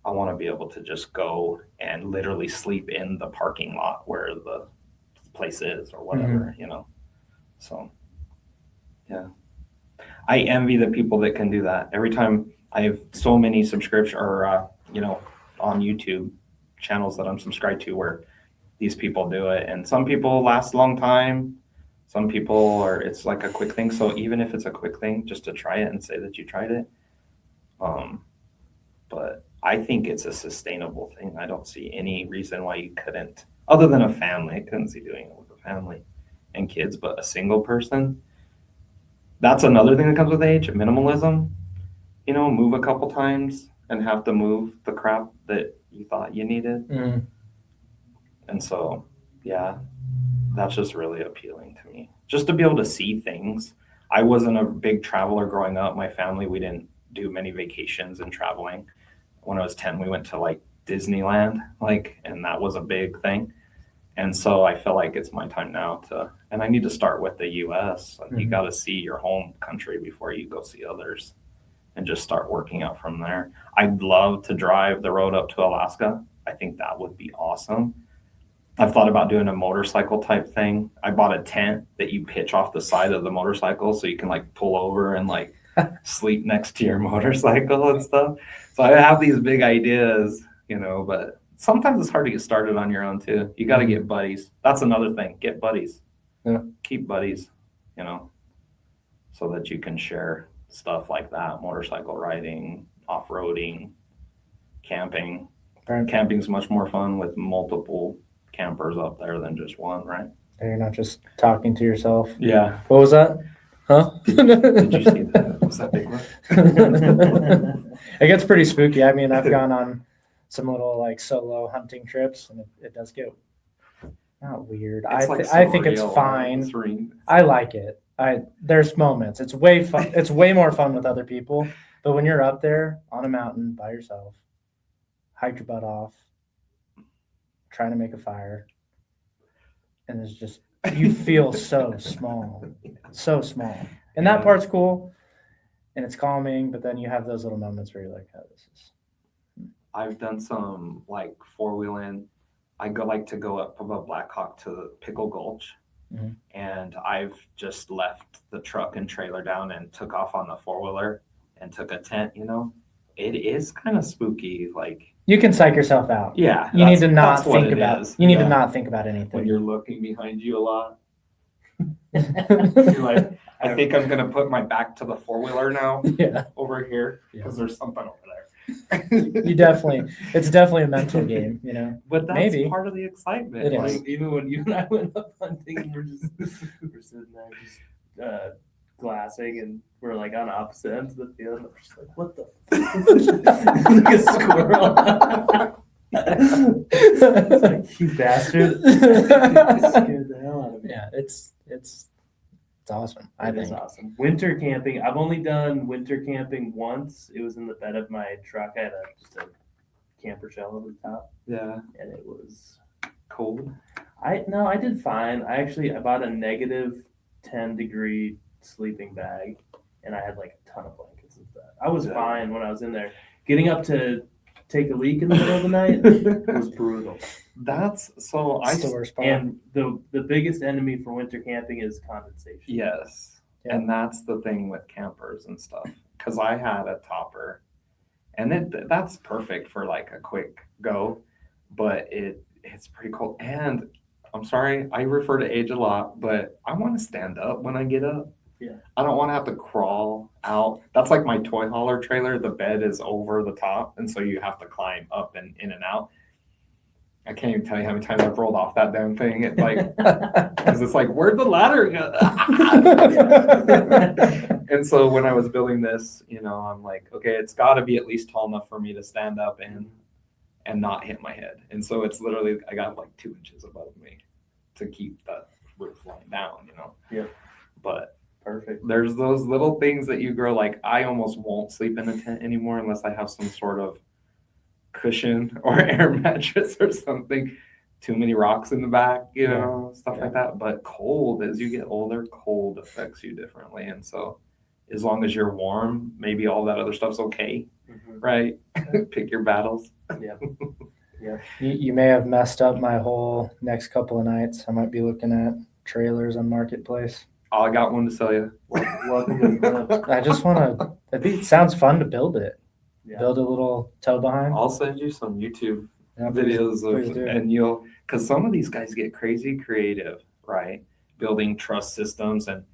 I want to be able to just go and literally sleep in the parking lot where the place is or whatever, So, yeah. I envy the people that can do that. Every time I have so many subscriptions or, on YouTube channels that I'm subscribed to where these people do it, and some people last a long time, some people it's like a quick thing. So even if it's a quick thing, just to try it and say that you tried it. But I think it's a sustainable thing. I don't see any reason why you couldn't, other than a family. I couldn't see doing it with a family and kids, but a single person, that's another thing that comes with age, minimalism. Move a couple times and have to move the crap that you thought you needed. Mm. And so, yeah, that's just really appealing to me. Just to be able to see things. I wasn't a big traveler growing up. My family, we didn't do many vacations and traveling. When I was 10, we went to like Disneyland, and that was a big thing. And so I feel like it's my time now and I need to start with the US. You got to see your home country before you go see others and just start working out from there. I'd love to drive the road up to Alaska. I think that would be awesome. I've thought about doing a motorcycle type thing. I bought a tent that you pitch off the side of the motorcycle so you can like pull over and like sleep next to your motorcycle and stuff. So I have these big ideas, but sometimes it's hard to get started on your own too. You got to get buddies. That's another thing. Get buddies. Yeah. Keep buddies, so that you can share stuff like that, motorcycle riding, off-roading, camping. Right. Camping's much more fun with multiple campers up there than just one, right? You're not just talking to yourself. Yeah. What was that? Huh? Did you see that? Was that big one? It gets pretty spooky. I mean, I've gone on some little like solo hunting trips, and it does get not weird. I think it's fine. I like it. There's moments. It's way fun. It's way more fun with other people. But when you're up there on a mountain by yourself, hike your butt off, trying to make a fire, and it's just you feel so small, and that part's cool, and it's calming. But then you have those little moments where you're like, "Oh, this is." I've done some like 4-wheeling. I like to go up above Blackhawk to Pickle Gulch, and I've just left the truck and trailer down and took off on the 4-wheeler and took a tent. It is kind of spooky, like. You can psych yourself out. Yeah. You need to not think about. You need to not think about anything. When you're looking behind you a lot, you're like, I think I'm gonna put my back to the 4-wheeler now. Yeah. Over here because there's something over there. It's definitely a mental game, But that's Maybe. part of the excitement. It is. Like, even when you and I went up hunting, and we're sitting there just glassing, and we're like on opposite ends of the field. And we're just like, what the like a squirrel. It's like, you bastard. You scared the hell out of me. Yeah, it's awesome. I It think is awesome. Winter camping. I've only done winter camping once. It was in the bed of my truck. I had just a camper shell over the top, Yeah. and it was Cold. I did fine. I bought a negative 10-degree sleeping bag, and I had like a ton of blankets and stuff. I was fine when I was in there. Getting up to take a leak in the middle of the night was brutal. That's so it's the worst part. And the biggest enemy for winter camping is condensation. Yes. Yeah. And that's the thing with campers and stuff. Because I had a topper, and that's perfect for like a quick go, but it's pretty cold. And I'm sorry, I refer to age a lot, but I want to stand up when I get up. Yeah. I don't want to have to crawl out. That's like my toy hauler trailer. The bed is over the top, and so you have to climb up and in and out. I can't even tell you how many times I've rolled off that damn thing. It's like, because it's like, where'd the ladder go? And so when I was building this, I'm like, okay, it's got to be at least tall enough for me to stand up and not hit my head. And so it's literally, I got like 2 inches above me to keep the roof line down, Yeah. But Perfect. there's those little things that you grow. Like I almost won't sleep in a tent anymore unless I have some sort of cushion or air mattress or something. Too many rocks in the back, stuff like that. But cold, as you get older, cold affects you differently. And so as long as you're warm, maybe all that other stuff's okay, right? Pick your battles. Yeah. You may have messed up my whole next couple of nights. I might be looking at trailers on Marketplace. Oh, I got one to sell you. Welcome to the club. I just want to. It sounds fun to build it. Yeah. Build a little tow behind. I'll send you some YouTube Yeah, videos please of, do. and because some of these guys get crazy creative, right? Building truss systems. And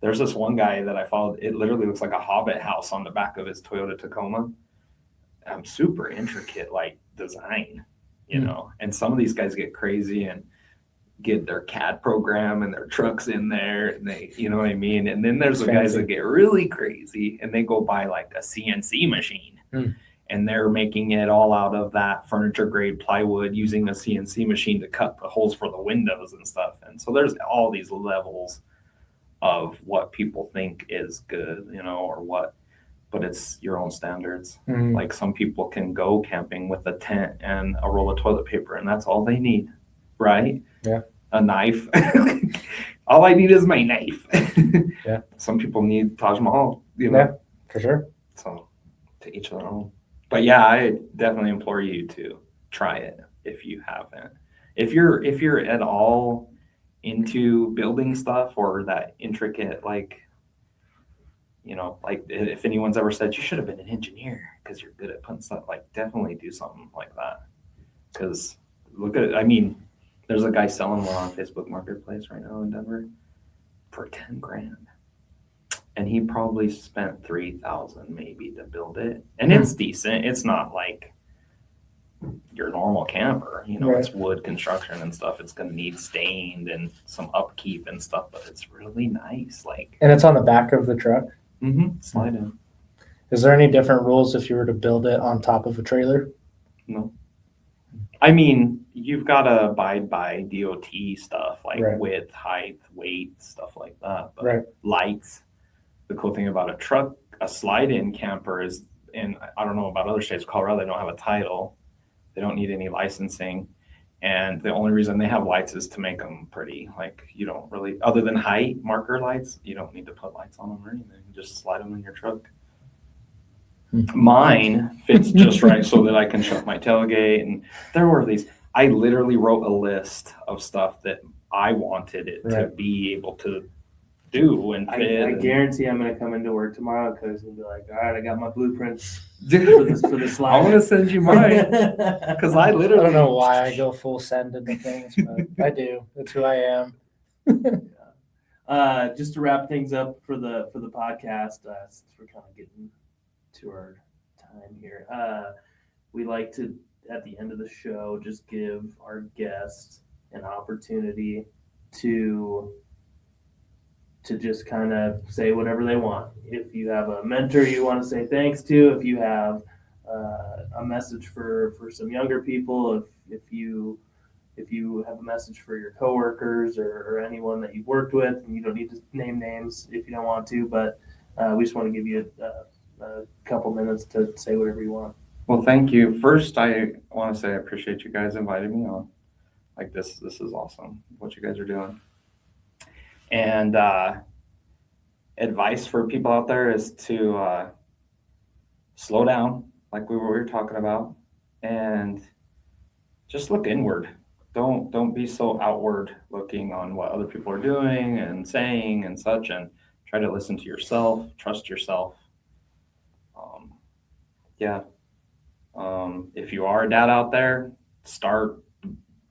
there's this one guy that I followed. It literally looks like a Hobbit house on the back of his Toyota Tacoma. Super intricate, like design, and some of these guys get crazy and get their CAD program and their trucks in there, and they, you know what I mean? And then there's the guys that get really crazy and they go buy like a CNC machine and they're making it all out of that furniture grade plywood using a CNC machine to cut the holes for the windows and stuff. And so there's all these levels of what people think is good, or what, but it's your own standards. Like some people can go camping with a tent and a roll of toilet paper and that's all they need, right? Yeah. A knife. All I need is my knife. Yeah. Some people need Taj Mahal, Yeah, for sure. So to each their own. But yeah, I definitely implore you to try it if you haven't. if you're at all into building stuff or that intricate, like, like if anyone's ever said you should have been an engineer because you're good at putting stuff, like definitely do something like that. Because there's a guy selling one on Facebook Marketplace right now in Denver for 10 grand. And he probably spent 3,000 maybe to build it. And it's decent. It's not like your normal camper, Right. It's wood construction and stuff. It's going to need stained and some upkeep and stuff, but it's really nice. And it's on the back of the truck. Slide in. Is there any different rules if you were to build it on top of a trailer? No. I mean, you've got to abide by DOT stuff like Right. width, height, weight, stuff like that. But Right. lights, the cool thing about a slide-in camper is, and I don't know about other states, Colorado, they don't have a title. They don't need any licensing. And the only reason they have lights is to make them pretty. Like, you don't really, other than height marker lights, you don't need to put lights on them or anything. Just slide them in your truck. Mine fits just right so that I can shut my tailgate. And there were I literally wrote a list of stuff that I wanted it to be able to do and fit. I guarantee I'm going to come into work tomorrow because he'll be like, all right, I got my blueprints for this slide. I'm going to send you mine because I literally. I don't know why I go full send into things, but I do. That's who I am. Just to wrap things up for the podcast, since we're kind of getting to our time here, we like to, at the end of the show, just give our guests an opportunity to just kind of say whatever they want. If you have a mentor you want to say thanks to, if you have a message for some younger people, if you have a message for your coworkers or anyone that you've worked with, and you don't need to name names if you don't want to, but we just want to give you a couple minutes to say whatever you want. Well, thank you. First, I want to say I appreciate you guys inviting me on. Like this is awesome what you guys are doing. And advice for people out there is to slow down, like we were talking about, and just look inward. Don't be so outward looking on what other people are doing and saying and such, and try to listen to yourself, trust yourself. If you are a dad out there, start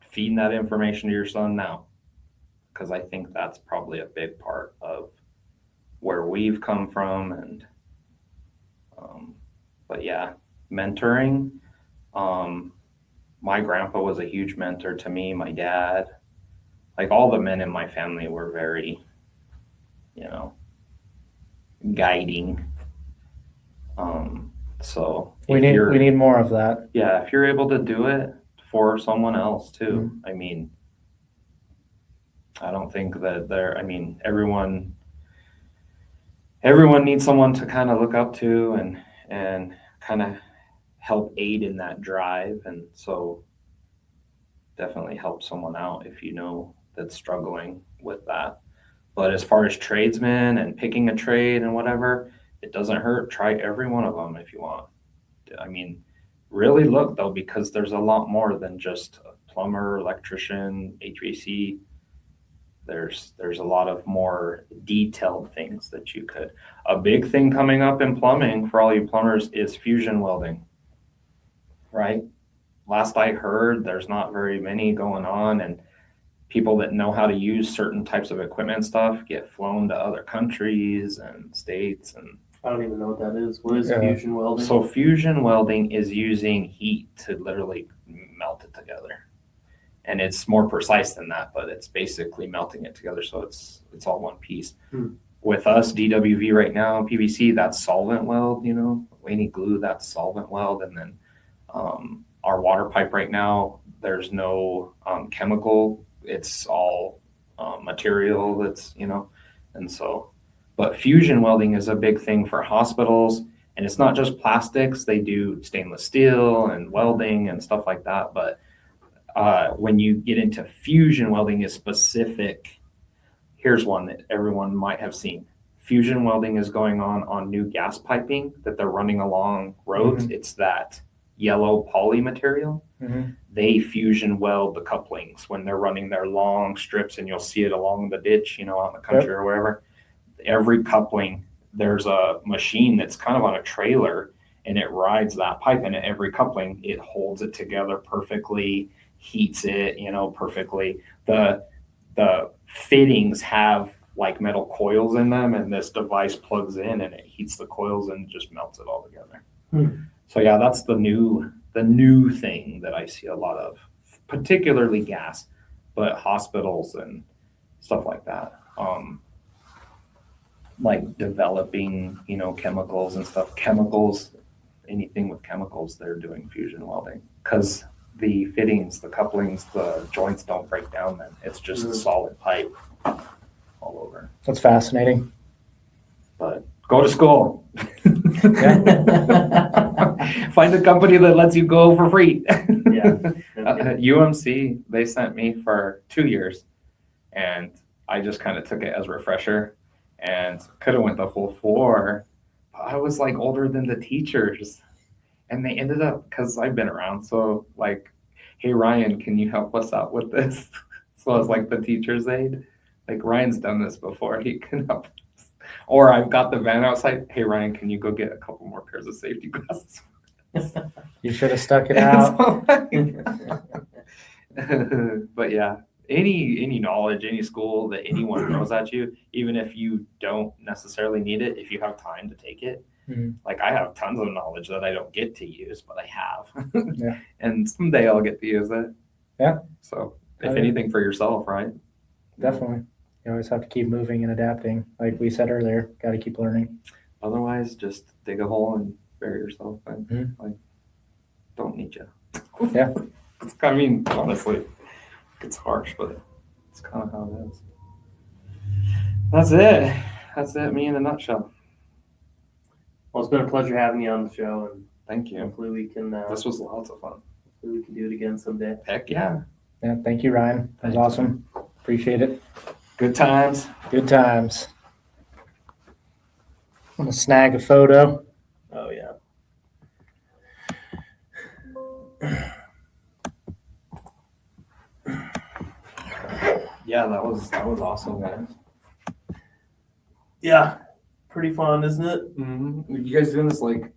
feeding that information to your son now, because I think that's probably a big part of where we've come from. And but yeah, mentoring. My grandpa was a huge mentor to me, my dad, like all the men in my family were very, guiding. So we need more of that. Yeah, if you're able to do it for someone else too. I mean, I don't think that everyone needs someone to kind of look up to and kind of help aid in that drive. And so definitely help someone out if you know that's struggling with that. But as far as tradesmen and picking a trade and whatever, it doesn't hurt. Try every one of them if you want. I mean, really look though, because there's a lot more than just a plumber, electrician, HVAC. There's a lot of more detailed things that you could. A big thing coming up in plumbing for all you plumbers is fusion welding, right? Last I heard, there's not very many going on, and people that know how to use certain types of equipment and stuff get flown to other countries and states. And I don't even know what that is. What is fusion welding? So fusion welding is using heat to literally melt it together. And it's more precise than that, but it's basically melting it together so it's all one piece. With us, DWV right now, PVC, that's solvent weld, any glue, that's solvent weld. And then our water pipe right now, there's no chemical. It's all material that's, and so, but fusion welding is a big thing for hospitals. And it's not just plastics. They do stainless steel and welding and stuff like that. But when you get into fusion welding is specific. Here's one that everyone might have seen. Fusion welding is going on new gas piping that they're running along roads. It's that yellow poly material. Mhm. They fusion weld the couplings when they're running their long strips, and you'll see it along the ditch, out in the country or wherever. Every coupling, there's a machine that's kind of on a trailer, and it rides that pipe, and at every coupling, it holds it together perfectly, heats it, perfectly. The fittings have like metal coils in them, and this device plugs in and it heats the coils and just melts it all together. So yeah, that's the new thing that I see a lot of, particularly gas, but hospitals and stuff like that. Like developing, chemicals and stuff. Chemicals, anything with chemicals, they're doing fusion welding because the fittings, the couplings, the joints don't break down then. It's just a solid pipe all over. That's fascinating. But go to school. Find a company that lets you go for free. Yeah. UMC, they sent me for 2 years, and I just kind of took it as a refresher and could have went the full 4. But I was like older than the teachers, and they ended up, because I've been around, so like, hey Ryan, can you help us out with this? So I was like the teacher's aide. Like, Ryan's done this before, he can help us. Or I've got the van outside, hey Ryan, can you go get a couple more pairs of safety glasses? You should have stuck it out. But yeah, any knowledge, any school that anyone throws at you, even if you don't necessarily need it, if you have time to take it. Like, I have tons of knowledge that I don't get to use, but I have. Yeah. And someday I'll get to use it. Yeah. So if anything, for yourself, right? Definitely. You always have to keep moving and adapting. Like we said earlier, got to keep learning. Otherwise, just dig a hole and bury yourself. Like, don't need you. Yeah. I mean, honestly, it's harsh, but it's kind of how it is. That's it. That's it, me in a nutshell. Well, it's been a pleasure having you on the show, and Thank you. hopefully we can This was lots of fun. hopefully we can do it again someday. Heck yeah. Yeah. Thank you, Ryan. That was Thanks, awesome. Appreciate it. Good times. Good times. I'm gonna snag a photo. Oh yeah. Yeah, that was awesome, guys. Yeah. Pretty fun, isn't it? You guys doing this like